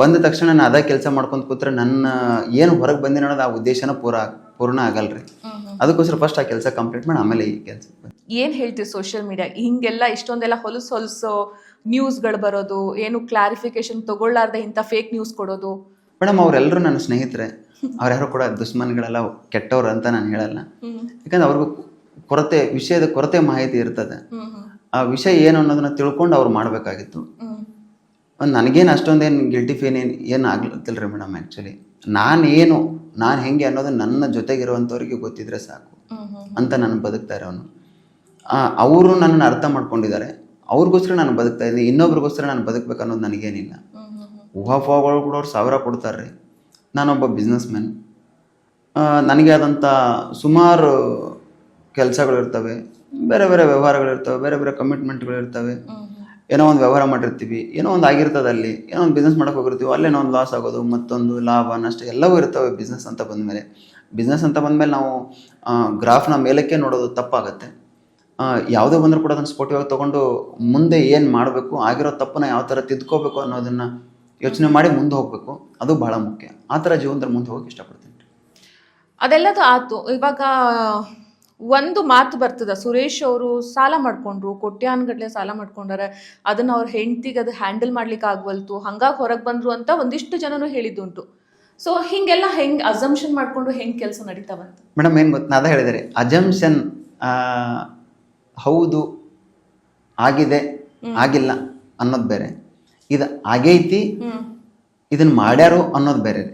ಬಂದ ತಕ್ಷಣ ನಾನು ಅದೇ ಕೆಲಸ ಮಾಡ್ಕೊಂಡು ಕೂತ್ರೆ ನನ್ನ ಏನು ಹೊರಗೆ ಬಂದಿನ ಅನ್ನೋದು ಆ ಉದ್ದೇಶನ ಪೂರ್ಣ ಆಗಲ್ರಿ. ಅದಕ್ಕೋಸ್ಕರ ಫಸ್ಟ್ ಆ ಕೆಲಸ ಕಂಪ್ಲೀಟ್ ಮಾಡಿ ಆಮೇಲೆ ಈ ಕೆಲಸ. ಏನು ಹೇಳ್ತೀವಿ ಸೋಷಿಯಲ್ ಮೀಡಿಯಾ ಹಿಂಗೆಲ್ಲ ಇಷ್ಟೊಂದೆಲ್ಲ ಹೊಲಸು ನ್ಯೂಸ್ಗಳು ಬರೋದು, ಏನು ಕ್ಲಾರಿಫಿಕೇಶನ್ ತೊಗೊಳ್ಳಾರ್ದೆ ಇಂಥ ಫೇಕ್ ನ್ಯೂಸ್ ಕೊಡೋದು? ಮೇಡಮ್ ಅವರೆಲ್ಲರೂ ನನ್ನ ಸ್ನೇಹಿತರೆ, ಅವ್ರ್ಯಾರು ಕೂಡ ದುಶ್ಮನ್ಗಳೆಲ್ಲ ಕೆಟ್ಟವ್ರು ಅಂತ ನಾನು ಹೇಳಲ್ಲ. ಯಾಕಂದ್ರೆ ಅವ್ರಿಗೂ ವಿಷಯದ ಕೊರತೆ ಮಾಹಿತಿ ಇರ್ತದೆ. ಆ ವಿಷಯ ಏನು ಅನ್ನೋದನ್ನ ತಿಳ್ಕೊಂಡು ಅವ್ರು ಮಾಡಬೇಕಾಗಿತ್ತು. ನನಗೇನು ಅಷ್ಟೊಂದೇನು ಗಿಲ್ಟಿ ಫೀಲ್ ಏನು ಆಗ್ಲತ್ತಿಲ್ಲ ರೀ ಮೇಡಮ್. ಆ್ಯಕ್ಚುಲಿ ನಾನು ಹೆಂಗೆ ಅನ್ನೋದು ನನ್ನ ಜೊತೆಗಿರುವಂಥವ್ರಿಗೆ ಗೊತ್ತಿದ್ರೆ ಸಾಕು ಅಂತ ನಾನು ಬದುಕ್ತಾ ಇರೋನು. ಅವರು ನನ್ನನ್ನು ಅರ್ಥ ಮಾಡ್ಕೊಂಡಿದ್ದಾರೆ. ಅವ್ರಿಗೋಸ್ಕರ ನಾನು ಬದುಕ್ತಾ ಇದ್ದೀನಿ, ಇನ್ನೊಬ್ರಿಗೋಸ್ಕರ ನಾನು ಬದುಕಬೇಕು ಅನ್ನೋದು ನನಗೇನಿಲ್ಲ. ಊಹಾಪೋಹಗಳು ಕೂಡ ಅವ್ರು ಸಾವಿರ ಕೊಡ್ತಾರೆ ರೀ. ನಾನೊಬ್ಬ ಬಿಸ್ನೆಸ್ ಮ್ಯಾನ್, ನನಗೆ ಆದಂಥ ಸುಮಾರು ಕೆಲಸಗಳಿರ್ತವೆ, ಬೇರೆ ಬೇರೆ ವ್ಯವಹಾರಗಳಿರ್ತವೆ, ಬೇರೆ ಬೇರೆ ಕಮಿಟ್ಮೆಂಟ್ಗಳಿರ್ತವೆ. ಏನೋ ಒಂದು ವ್ಯವಹಾರ ಮಾಡಿರ್ತೀವಿ, ಏನೋ ಒಂದು ಆಗಿರ್ತದೆ, ಅಲ್ಲಿ ಏನೋ ಒಂದು ಬಿಸ್ನೆಸ್ ಮಾಡೋಕೆ ಹೋಗಿರ್ತೀವಿ, ಅಲ್ಲೇನೋ ಒಂದು ಲಾಸ್ ಆಗೋದು, ಮತ್ತೊಂದು ಲಾಭ ನಷ್ಟ ಎಲ್ಲವೂ ಇರ್ತವೆ ಬಿಸ್ನೆಸ್ ಅಂತ ಬಂದಮೇಲೆ. ನಾವು ಗ್ರಾಫ್ನ ಮೇಲಕ್ಕೆ ನೋಡೋದು ತಪ್ಪಾಗತ್ತೆ. ಯಾವುದೇ ಬಂದರೂ ಕೂಡ ಅದನ್ನು ಸ್ಪೋರ್ಟಿವ್ ಆಗಿ ತೊಗೊಂಡು ಮುಂದೆ ಏನು ಮಾಡಬೇಕು, ಆಗಿರೋ ತಪ್ಪನ್ನ ಯಾವ ಥರ ತಿದ್ಕೋಬೇಕು ಅನ್ನೋದನ್ನು ಯೋಚನೆ ಮಾಡಿ ಮುಂದೆ ಹೋಗಬೇಕು. ಅದು ಬಹಳ ಮುಖ್ಯ. ಆ ಥರ ಜೀವನದಲ್ಲಿ ಮುಂದೆ ಹೋಗಕ್ಕೆ ಇಷ್ಟಪಡ್ತೀನಿ. ಅದೆಲ್ಲದು ಆಯ್ತು. ಇವಾಗ ಒಂದು ಮಾತು ಬರ್ತದ, ಸುರೇಶ್ ಅವರು ಸಾಲ ಮಾಡ್ಕೊಂಡ್ರು, ಕೋಟ್ಯಾನ್ಗಟ್ಲೆ ಸಾಲ ಮಾಡ್ಕೊಂಡಾರೆ, ಅದನ್ನ ಅವ್ರ ಹೆಂಡತಿಗೆ ಅದು ಹ್ಯಾಂಡಲ್ ಮಾಡ್ಲಿಕ್ಕೆ ಆಗ್ವಲ್ತು, ಹಂಗಾಗಿ ಹೊರಗೆ ಬಂದ್ರು ಅಂತ ಒಂದಿಷ್ಟು ಜನನು ಹೇಳಿದ್ದುಂಟು. ಸೊ ಹಿಂಗೆಲ್ಲ ಹೆಂಗ್ ಅಸಂಪ್ಷನ್ ಮಾಡ್ಕೊಂಡು ಹೆಂಗ್ ಕೆಲಸ ನಡೀತಾವಂತ? ಮೇಡಮ್ ಏನು ಗೊತ್ತು, ಅದ ಹೇಳಿದರೆ ಅಜಂಪ್ಷನ್ ಹೌದು ಆಗಿದೆ ಆಗಿಲ್ಲ ಅನ್ನೋದು ಬೇರೆ, ಇದು ಆಗೈತಿ ಇದನ್ನ ಮಾಡ್ಯಾರು ಅನ್ನೋದು ಬೇರೆ ರೀ.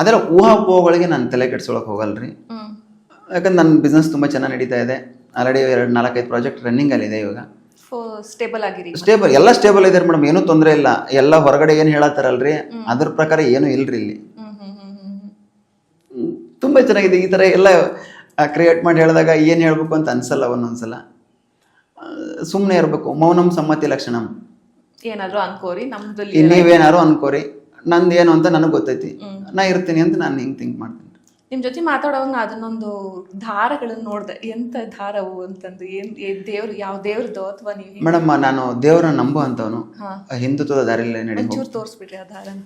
ಅದೆಲ್ಲ ಊಹಾಪೋಹಗಳಿಗೆ ನಾನು ತಲೆ ಕೆಡ್ಸೊಳಕ್ಕೆ ಹೋಗಲ್ರಿ. ಯಾಕಂದ್ರೆ ನನ್ನ ಬಿಸ್ನೆಸ್ ತುಂಬ ಚೆನ್ನಾಗಿ ನಡೀತಾ ಇದೆ. ಆಲ್ರೆಡಿ 4-5 ಪ್ರಾಜೆಕ್ಟ್ ರನ್ನಿಂಗಲ್ಲಿದೆ. ಇವಾಗ ಸ್ಟೇಬಲ್ ಆಗಿರಿ? ಎಲ್ಲ ಸ್ಟೇಬಲ್ ಇದೆ ಮೇಡಮ್, ಏನೂ ತೊಂದರೆ ಇಲ್ಲ. ಎಲ್ಲ ಹೊರಗಡೆ ಏನು ಹೇಳತ್ತಾರಲ್ರಿ ಅದ್ರ ಪ್ರಕಾರ ಏನೂ ಇಲ್ರಿ ಇಲ್ಲಿ. ತುಂಬ ಚೆನ್ನಾಗಿದೆ. ಈ ಥರ ಎಲ್ಲ ಕ್ರಿಯೇಟ್ ಮಾಡಿ ಹೇಳಿದಾಗ ಏನು ಹೇಳಬೇಕು ಅಂತ ಅನ್ಸಲ್ಲ. ಒಂದೊಂದ್ಸಲ ಸುಮ್ಮನೆ ಇರಬೇಕು. ಮೌನಂ ಸಮ್ಮತಿ ಲಕ್ಷಣಂ. ಏನಾದ್ರು ಅನ್ಕೋರಿ, ನಮ್ದಲ್ಲಿ ನೀವೇನಾದ್ರು ಅನ್ಕೋರಿ, ನಂದು ಏನು ಅಂತ ನನಗೆ ಗೊತ್ತೈತಿ, ನಾ ಇರ್ತೀನಿ ಅಂತ ನಾನು ಹಿಂಗೆ ಥಿಂಕ್ ಮಾಡ್ತೀನಿ. ನಿಮ್ ಜೊತೆ ಮಾತಾಡುವಾಗ ನಾ ಅದನ್ನೊಂದು ದಾರಗಳನ್ನ ನೋಡ್ದೆ. ಎಂತ ದಾರವು ಅಂತಂದು, ದೇವ್ರು ಯಾವ ದೇವ್ರದ್ದು ಅಥವಾ ನೀವು? ಮೇಡಮ್, ನಾನು ದೇವ್ರನ್ನ ನಂಬೋ ಅಂತವನು. ಹಿಂದುತ್ವದ ದಾರಿಯಲ್ಲೇ ನಡಿ, ಒಂಚೂರು ತೋರಿಸ್ಬಿಡ್ರಿ ಆ ದಾರನ.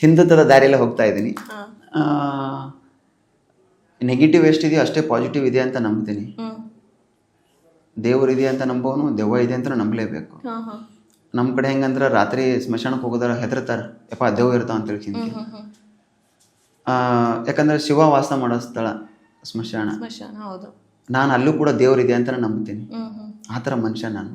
ಹಿಂದುತ್ವದ ದಾರಿಯಲ್ಲೇ ಹೋಗ್ತಾ ಇದ್ದೀನಿ. ನೆಗೆಟಿವ್ ಎಷ್ಟಿದೆಯೋ ಅಷ್ಟೇ ಪಾಸಿಟಿವ್ ಇದೆ ಅಂತ ನಂಬ್ತೀನಿ. ದೇವ್ರು ಇದೆ ಅಂತ ನಂಬೋನು, ದೆವ್ವ ಇದೆ ಅಂತ ನಂಬಲೇಬೇಕು. ನಮ್ಮ ಕಡೆ ಹೆಂಗಂದ್ರೆ ರಾತ್ರಿ ಸ್ಮಶಾನಕ್ಕೆ ಹೋಗೋದಾರ ಹೆದರ್ತಾರೆ, ಯಪ್ಪ ದೆವ್ವ ಇರ್ತಾವ ಅಂತ ಹೇಳ್ತೀನಿ. ಯಾಕಂದ್ರೆ ಶಿವ ವಾಸ ಮಾಡೋ ಸ್ಥಳ ಸ್ಮಶಾನ. ನಾನು ಅಲ್ಲೂ ಕೂಡ ದೇವ್ರಿದೆ ಅಂತ ನಂಬ್ತೀನಿ. ಆ ಥರ ಮನುಷ್ಯ ನಾನು.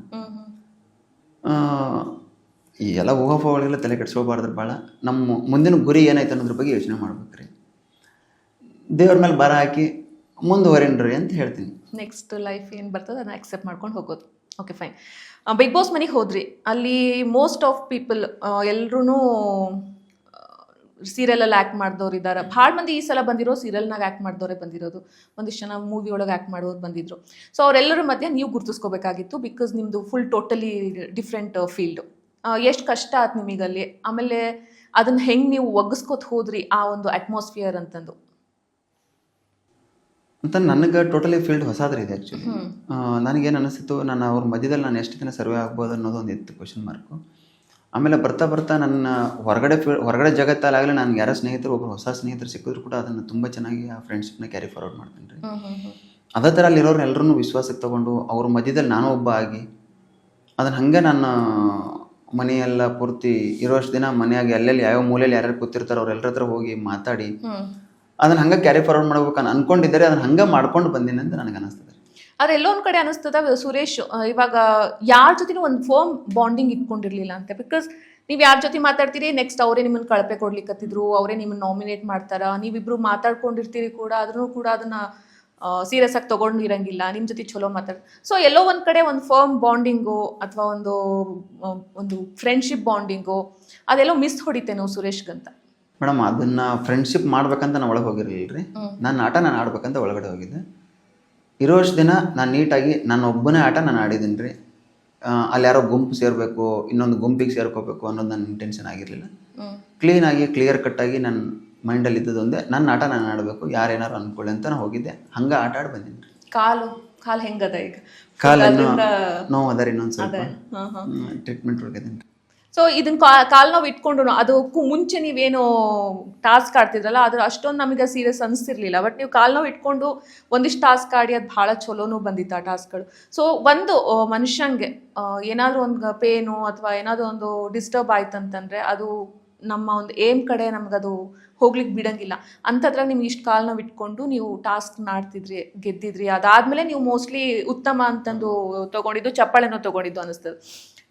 ಈ ಎಲ್ಲ ಊಹಾಪೋಹಗಳೆಲ್ಲ ತಲೆ ಕೆಡ್ಸ್ಕೊಬಾರ್ದು. ಭಾಳ ನಮ್ಮ ಮುಂದಿನ ಗುರಿ ಏನಾಯ್ತು ಅನ್ನೋದ್ರ ಬಗ್ಗೆ ಯೋಚನೆ ಮಾಡ್ಬೇಕ್ರಿ. ದೇವ್ರ ಮೇಲೆ ಬರ ಹಾಕಿ ಮುಂದುವರಿನ್ರಿ ಅಂತ ಹೇಳ್ತೀನಿ. ನೆಕ್ಸ್ಟ್ ಲೈಫ್ ಏನು ಬರ್ತದೆ ಅದನ್ನ ಅಕ್ಸೆಪ್ಟ್ ಮಾಡ್ಕೊಂಡು ಹೋಗೋದು. Okay, fine. ಬಿಗ್ ಬಾಸ್ ಮನೆಗೆ ಹೋದ್ರಿ, ಅಲ್ಲಿ ಮೋಸ್ಟ್ ಆಫ್ ಪೀಪಲ್ ಎಲ್ಲರೂ ಸೀರಿಯಲಲ್ಲಿ ಆ್ಯಕ್ಟ್ ಮಾಡಿದವ್ರು ಇದ್ದಾರೆ. ಭಾಳ ಮಂದಿ ಈ ಸಲ ಬಂದಿರೋ ಸೀರಿಯಲ್ನಾಗ ಆ್ಯಕ್ಟ್ ಮಾಡಿದವರೇ ಬಂದಿರೋದು, ಒಂದಿಷ್ಟು ಜನ ಮೂವಿ ಒಳಗೆ ಆ್ಯಕ್ಟ್ ಮಾಡೋದು ಬಂದಿದ್ರು. ಸೊ ಅವರೆಲ್ಲರ ಮಧ್ಯೆ ನೀವು ಗುರುತಿಸ್ಕೋಬೇಕಾಗಿತ್ತು, ಬಿಕಾಸ್ ನಿಮ್ಮದು ಫುಲ್ ಟೋಟಲಿ ಡಿಫ್ರೆಂಟ್ ಫೀಲ್ಡು. ಎಷ್ಟು ಕಷ್ಟ ಆಯ್ತು ನಿಮಗಲ್ಲಿ, ಆಮೇಲೆ ಅದನ್ನು ಹೆಂಗೆ ನೀವು ಒಗ್ಗಿಸ್ಕೊತ ಹೋದ್ರಿ ಆ ಒಂದು ಅಟ್ಮಾಸ್ಫಿಯರ್ ಅಂತಂದು? ಅಂತ ನನಗೆ ಟೋಟಲಿ ಫೀಲ್ಡ್ ಹೊಸದ್ರಿ ಇದೆ. ಆ್ಯಕ್ಚುಲಿ ನನಗೇನು ಅನಿಸ್ತಿತ್ತು, ನಾನು ಅವ್ರ ಮಧ್ಯದಲ್ಲಿ ನಾನು ಎಷ್ಟು ದಿನ ಸರ್ವೆ ಆಗ್ಬೋದು ಅನ್ನೋದು ಒಂದು ಇತ್ತು ಕ್ವಶನ್ ಮಾರ್ಕು. ಆಮೇಲೆ ಬರ್ತಾ ಬರ್ತಾ ನನ್ನ ಹೊರಗಡೆ ಜಗತ್ತಲ್ಲಾಗಲಿ ನನಗೆ ಯಾರೋ ಸ್ನೇಹಿತರು, ಒಬ್ಬರು ಹೊಸ ಸ್ನೇಹಿತರು ಸಿಕ್ಕಿದ್ರು ಕೂಡ ಅದನ್ನು ತುಂಬ ಚೆನ್ನಾಗಿ ಆ ಫ್ರೆಂಡ್ಶಿಪ್ನ ಕ್ಯಾರಿ ಫಾರ್ವರ್ಡ್ ಮಾಡ್ತೀನಿ ರೀ. ಅದೇ ಥರ ಅಲ್ಲಿರೋರು ಎಲ್ಲರೂ ವಿಶ್ವಾಸಕ್ಕೆ ತೊಗೊಂಡು ಅವ್ರ ಮಧ್ಯದಲ್ಲಿ ನಾನು ಒಬ್ಬ ಆಗಿ ಅದನ್ನು ಹಾಗೆ ನನ್ನ ಮನೆಯೆಲ್ಲ ಪೂರ್ತಿ ಇರೋಷ್ಟು ದಿನ ಮನೆಯಾಗಿ ಎಲ್ಲೆಲ್ಲಿ ಯಾವ ಮೂಲೆಯಲ್ಲಿ ಯಾರ್ಯಾರು ಕೂತಿರ್ತಾರೆ ಅವ್ರೆಲ್ಲರ ಹತ್ರ ಹೋಗಿ ಮಾತಾಡಿ ಅದನ್ನ ಹಂಗೆ ಕ್ಯಾರಿ ಫಾರ್ವರ್ಡ್ ಮಾಡ್ಬೇಕು ಅನ್ಕೊಂಡಿದ್ದಾರೆ. ಅದನ್ನ ಹಂಗೆ ಮಾಡ್ಕೊಂಡು ಬಂದಿನಿ ಅಂತ ನನಗೆ ಅನಿಸ್ತದೆ. ಆದ್ರೆ ಎಲ್ಲೊಂದ್ ಕಡೆ ಅನಿಸ್ತದ ಸುರೇಶ್ ಇವಾಗ ಯಾರ ಜೊತೆನೂ ಒಂದು ಫರ್ಮ್ ಬಾಂಡಿಂಗ್ ಇಟ್ಕೊಂಡಿರ್ಲಿಲ್ಲ ಅಂತ. ಬಿಕಾಸ್ ನೀವು ಯಾರ ಜೊತೆ ಮಾತಾಡ್ತೀರಿ, ನೆಕ್ಸ್ಟ್ ಅವರೇ ನಿಮ್ಮನ್ನ ಕಳಪೆ ಕೊಡ್ಲಿಕ್ಕತ್ತಿದ್ರು, ಅವರೇ ನಿಮ್ಮನ್ನ ನಾಮಿನೇಟ್ ಮಾಡ್ತಾರ, ನೀವಿಬ್ರು ಮಾತಾಡ್ಕೊಂಡಿರ್ತೀರಿ ಕೂಡ, ಆದ್ರೂ ಕೂಡ ಅದನ್ನ ಸೀರಿಯಸ್ ಆಗಿ ತಗೊಂಡಿರಂಗಿಲ್ಲ, ನಿಮ್ಮ ಜೊತೆ ಚಲೋ ಮಾತಾಡ. ಸೊ ಎಲ್ಲೋ ಒಂದ್ ಕಡೆ ಒಂದು ಫರ್ಮ್ ಬಾಂಡಿಂಗು ಅಥವಾ ಒಂದು ಫ್ರೆಂಡ್ಶಿಪ್ ಬಾಂಡಿಂಗು ಅದೆಲ್ಲೋ ಮಿಸ್ ಹೊಡಿತೇನೋ ಸುರೇಶ್ಗಂತ. ಮೇಡಮ್, ಅದನ್ನ ಫ್ರೆಂಡ್ಶಿಪ್ ಮಾಡ್ಬೇಕಂತ ನಾನು ಒಳಗೆ ಹೋಗಿರಲಿಲ್ಲ ರೀ. ನನ್ನ ಆಟ ನಾನು ಆಡ್ಬೇಕಂತ ಒಳಗಡೆ ಹೋಗಿದ್ದೆ. ಇರೋಷ್ಟು ದಿನ ನಾನು ನೀಟಾಗಿ ನಾನು ಒಬ್ಬನೇ ಆಟ ನಾನು ಆಡಿದ್ದೀನಿ ರೀ. ಅಲ್ಲಿ ಯಾರೋ ಗುಂಪು ಸೇರಬೇಕು, ಇನ್ನೊಂದು ಗುಂಪಿಗೆ ಸೇರ್ಕೋಬೇಕು ಅನ್ನೋದು ನನ್ನ ಇಂಟೆನ್ಷನ್ ಆಗಿರಲಿಲ್ಲ. ಕ್ಲೀನಾಗಿ ಕ್ಲಿಯರ್ ಕಟ್ಟಾಗಿ ನನ್ನ ಮೈಂಡಲ್ಲಿ ಇದ್ದದ್ದು ಒಂದೇ, ನನ್ನ ಆಟ ನಾನು ಆಡಬೇಕು, ಯಾರೇನಾರು ಅಂದ್ಕೊಳ್ಳಿ ಅಂತ ನಾನು ಹೋಗಿದ್ದೆ. ಹಂಗೆ ಆಟ ಆಡಿ ಬಂದೀನಿ ರೀ. ಕಾಲು ಹೆಂಗದ ಈಗ? ಕಾಲು ನೋವು ಅದ ರೀ, ಇನ್ನೊಂದು ಸ್ವಲ್ಪ ಟ್ರೀಟ್ಮೆಂಟ್ ಹೋಗಿದ್ದೀನಿ ರೀ. ಸೊ ಇದನ್ನ ಕಾಲು ನೋವು ಇಟ್ಕೊಂಡು ಅದಕ್ಕೂ ಮುಂಚೆ ನೀವೇನು ಟಾಸ್ಕ್ ಆಡ್ತಿದ್ರಲ್ಲ ಅದ್ರ ಅಷ್ಟೊಂದು ನಮಗೆ ಸೀರಿಯಸ್ ಅನಿಸ್ತಿರ್ಲಿಲ್ಲ. ಬಟ್ ನೀವು ಕಾಲು ನೋವು ಇಟ್ಕೊಂಡು ಒಂದಿಷ್ಟು ಟಾಸ್ಕ್ ಆಡಿ ಅದು ಭಾಳ ಚಲೋನು ಬಂದಿತ್ತು ಆ ಟಾಸ್ಕ್ಗಳು. ಸೊ ಒಂದು ಮನುಷ್ಯಂಗೆ ಏನಾದರೂ ಒಂದು ಪೇನು ಅಥವಾ ಏನಾದರೂ ಒಂದು ಡಿಸ್ಟರ್ಬ್ ಆಯ್ತು ಅಂತಂದರೆ ಅದು ನಮ್ಮ ಒಂದು ಏಮ್ ಕಡೆ ನಮಗದು ಹೋಗ್ಲಿಕ್ಕೆ ಬಿಡಂಗಿಲ್ಲ. ಅಂಥದ್ರಾಗ ನಿಮ್ಗೆ ಇಷ್ಟು ಕಾಲು ನೋವು ಇಟ್ಕೊಂಡು ನೀವು ಟಾಸ್ಕ್ ಆಡ್ತಿದ್ರಿ, ಗೆದ್ದಿದ್ರಿ. ಅದಾದಮೇಲೆ ನೀವು ಮೋಸ್ಟ್ಲಿ ಉತ್ತಮ ಅಂತಂದು ತೊಗೊಂಡಿದ್ದು, ಚಪ್ಪಾಳೆನೋ ತೊಗೊಂಡಿದ್ದು ಅನಿಸ್ತದೆ.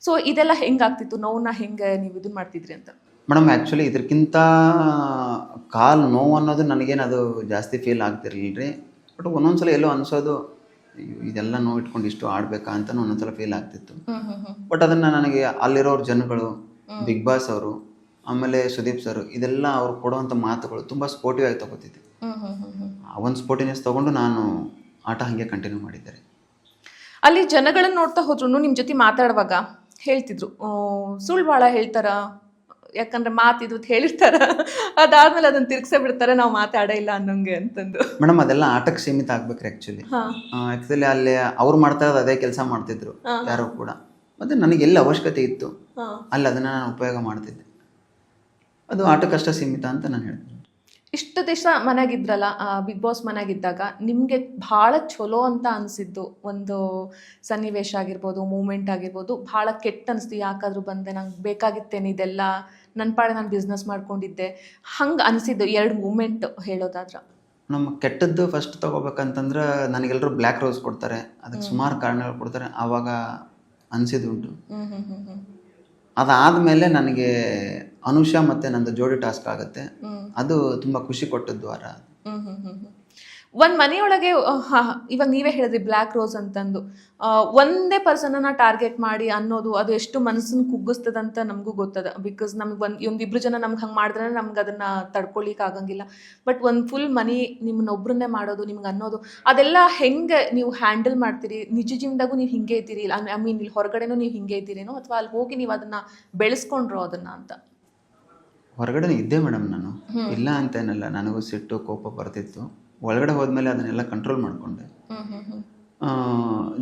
ಸೊ ಇದೆಲ್ಲ ಹೆಂಗಾಗ್ತಿತ್ತು, ನೋವನ್ನ ಹೆಂಗೆ ನೀವು ಇದನ್ನ ಮಾಡ್ತಿದ್ರಿ ಅಂತ? ಮೇಡಮ್, ಆ್ಯಕ್ಚುಲಿ ಇದಕ್ಕಿಂತ ಕಾಲು ನೋವು ಅನ್ನೋದು ನನಗೇನು ಅದು ಜಾಸ್ತಿ ಫೀಲ್ ಆಗ್ತಿರ್ಲಿಲ್ಲ ರೀ. ಬಟ್ ಒಂದೊಂದ್ಸಲ ಎಲ್ಲೋ ಅನಿಸೋದು, ಇದೆಲ್ಲ ನೋವು ಇಟ್ಕೊಂಡು ಇಷ್ಟು ಆಡಬೇಕಾ ಅಂತ ಒಂದೊಂದ್ಸಲ ಫೀಲ್ ಆಗ್ತಿತ್ತು. ಬಟ್ ಅದನ್ನು ನನಗೆ ಅಲ್ಲಿರೋರು ಜನಗಳು, ಬಿಗ್ ಬಾಸ್ ಅವರು, ಆಮೇಲೆ ಸುದೀಪ್ ಸರ್, ಇದೆಲ್ಲ ಅವ್ರು ಕೊಡುವಂಥ ಮಾತುಗಳು ತುಂಬ ಸ್ಪೋರ್ಟಿವ್ ಆಗಿ ತಗೋತಿದ್ದೆ. ಆ ಒಂದು ಸ್ಪೋರ್ಟಿನೆಸ್ ತೊಗೊಂಡು ನಾನು ಆಟ ಹಾಗೆ ಕಂಟಿನ್ಯೂ ಮಾಡಿದ್ದಾರೆ. ಅಲ್ಲಿ ಜನಗಳನ್ನ ನೋಡ್ತಾ ಹೋದ್ರು ನಿಮ್ಮ ಜೊತೆ ಮಾತಾಡುವಾಗ ಹೇಳ್ತಿದ್ರು, ಸುಳ್ಳು ಭಾಳ ಹೇಳ್ತಾರ, ಯಾಕಂದ್ರೆ ಮಾತಿದು ಹೇಳಿರ್ತಾರ, ಅದಾದ್ಮೇಲೆ ಅದನ್ನ ತಿರ್ಗಿಸೇ ಬಿಡ್ತಾರೆ, ನಾವು ಮಾತಾಡೇ ಇಲ್ಲ ಅನ್ನೋಂಗೆ ಅಂತಂದು. ಮೇಡಮ್ ಅದೆಲ್ಲ ಆಟಕ್ಕೆ ಸೀಮಿತ ಆಗ್ಬೇಕ್ರಿ. ಆ್ಯಕ್ಚುಲಿ ಅಲ್ಲಿ ಅವ್ರು ಮಾಡ್ತಾ ಇರೋದು ಅದೇ ಕೆಲಸ ಮಾಡ್ತಿದ್ರು ಯಾರೋ ಕೂಡ. ಮತ್ತು ನನಗೆ ಎಲ್ಲಿ ಅವಶ್ಯಕತೆ ಇತ್ತು ಅಲ್ಲಿ ಅದನ್ನು ನಾನು ಉಪಯೋಗ ಮಾಡ್ತಿದ್ದೆ. ಅದು ಆಟಕ್ಕಷ್ಟ ಸೀಮಿತ ಅಂತ ನಾನು ಹೇಳ್ತೀನಿ. ಇಷ್ಟು ದಿವಸ ಮನೆಯಾಗಿದ್ರಲ್ಲ, ಬಿಗ್ ಬಾಸ್ ಮನೆಯಾಗಿದ್ದಾಗ ನಿಮಗೆ ಭಾಳ ಚಲೋ ಅಂತ ಅನಿಸಿದ್ದು ಒಂದು ಸನ್ನಿವೇಶ ಆಗಿರ್ಬೋದು, ಮೂಮೆಂಟ್ ಆಗಿರ್ಬೋದು, ಭಾಳ ಕೆಟ್ಟ ಅನಿಸ್ತು, ಯಾಕಾದರೂ ಬಂದೆ, ನಂಗೆ ಬೇಕಾಗಿತ್ತೇನೆ ಇದೆಲ್ಲ, ನನ್ನ ಪಾಡೆ ನಾನು ಬಿಸ್ನೆಸ್ ಮಾಡ್ಕೊಂಡಿದ್ದೆ, ಹಂಗೆ ಅನಿಸಿದ್ದು 2 ಮೂಮೆಂಟ್ ಹೇಳೋದಾದ್ರೆ? ನಮ್ಮ ಕೆಟ್ಟದ್ದು ಫಸ್ಟ್ ತೊಗೋಬೇಕಂತಂದ್ರೆ ನನಗೆಲ್ಲರೂ ಬ್ಲ್ಯಾಕ್ ರೋಸ್ ಕೊಡ್ತಾರೆ, ಅದಕ್ಕೆ ಸುಮಾರು ಕಾರಣಗಳು ಕೊಡ್ತಾರೆ, ಆವಾಗ ಅನಿಸಿದುಂಟು. ಅದಾದಮೇಲೆ ನನಗೆ ಅನುಷಾ ಮತ್ತು ನಂದು ಜೋಡಿ ಟಾಸ್ಕ್ ಆಗುತ್ತೆ, ಅದು ತುಂಬ ಖುಷಿ ಕೊಟ್ಟದ್ದು ವಾರ. ಒಂದು ಮನೆಯೊಳಗೆ ಇವಾಗ ನೀವೇ ಹೇಳಿದ್ರಿ ಬ್ಲ್ಯಾಕ್ ರೋಸ್ ಅಂತಂದು, ಒಂದೇ ಪರ್ಸನನ್ನ ಟಾರ್ಗೆಟ್ ಮಾಡಿ ಅನ್ನೋದು ಅದು ಎಷ್ಟು ಮನಸ್ಸನ್ನು ಕುಗ್ಗಿಸ್ತದಂತ ನಮಗೂ ಗೊತ್ತದ. ಬಿಕಾಸ್ ನಮ್ಗೆ ಒಂದಿಬ್ರು ಜನ ನಮ್ಗೆ ಹಂಗೆ ಮಾಡಿದ್ರೆ ನಮ್ಗೆ ಅದನ್ನು ತಡ್ಕೊಳಿಕ್ಕೆ ಆಗಂಗಿಲ್ಲ. ಬಟ್ ಒಂದು ಫುಲ್ ಮನಿ ನಿಮ್ಮನ್ನೊಬ್ಬರನ್ನೇ ಮಾಡೋದು, ನಿಮ್ಗೆ ಅನ್ನೋದು, ಅದೆಲ್ಲ ಹೆಂಗೆ ನೀವು ಹ್ಯಾಂಡಲ್ ಮಾಡ್ತೀರಿ? ನಿಜ ಜೀವನದಾಗೂ ನೀವು ಹಿಂಗೆ ಇದ್ದೀರಿ, ಐ ಮೀನ್ ಇಲ್ಲಿ ಹೊರಗಡೆನೂ ನೀವು ಹಿಂಗೆ ಇದ್ದೀರೇನೋ, ಅಥವಾ ಅಲ್ಲಿ ಹೋಗಿ ನೀವು ಅದನ್ನು ಬೆಳೆಸ್ಕೊಂಡ್ರೋ ಅದನ್ನು ಅಂತ? ಹೊರಗಡೆ ಇದ್ದೆ ಮೇಡಮ್, ನಾನು ಇಲ್ಲ ಅಂತೇನಲ್ಲ, ನನಗೂ ಸಿಟ್ಟು ಕೋಪ ಬರ್ತಿತ್ತು. ಒಳಗಡೆ ಹೋದ್ಮೇಲೆ ಅದನ್ನೆಲ್ಲ ಕಂಟ್ರೋಲ್ ಮಾಡಿಕೊಂಡೆ.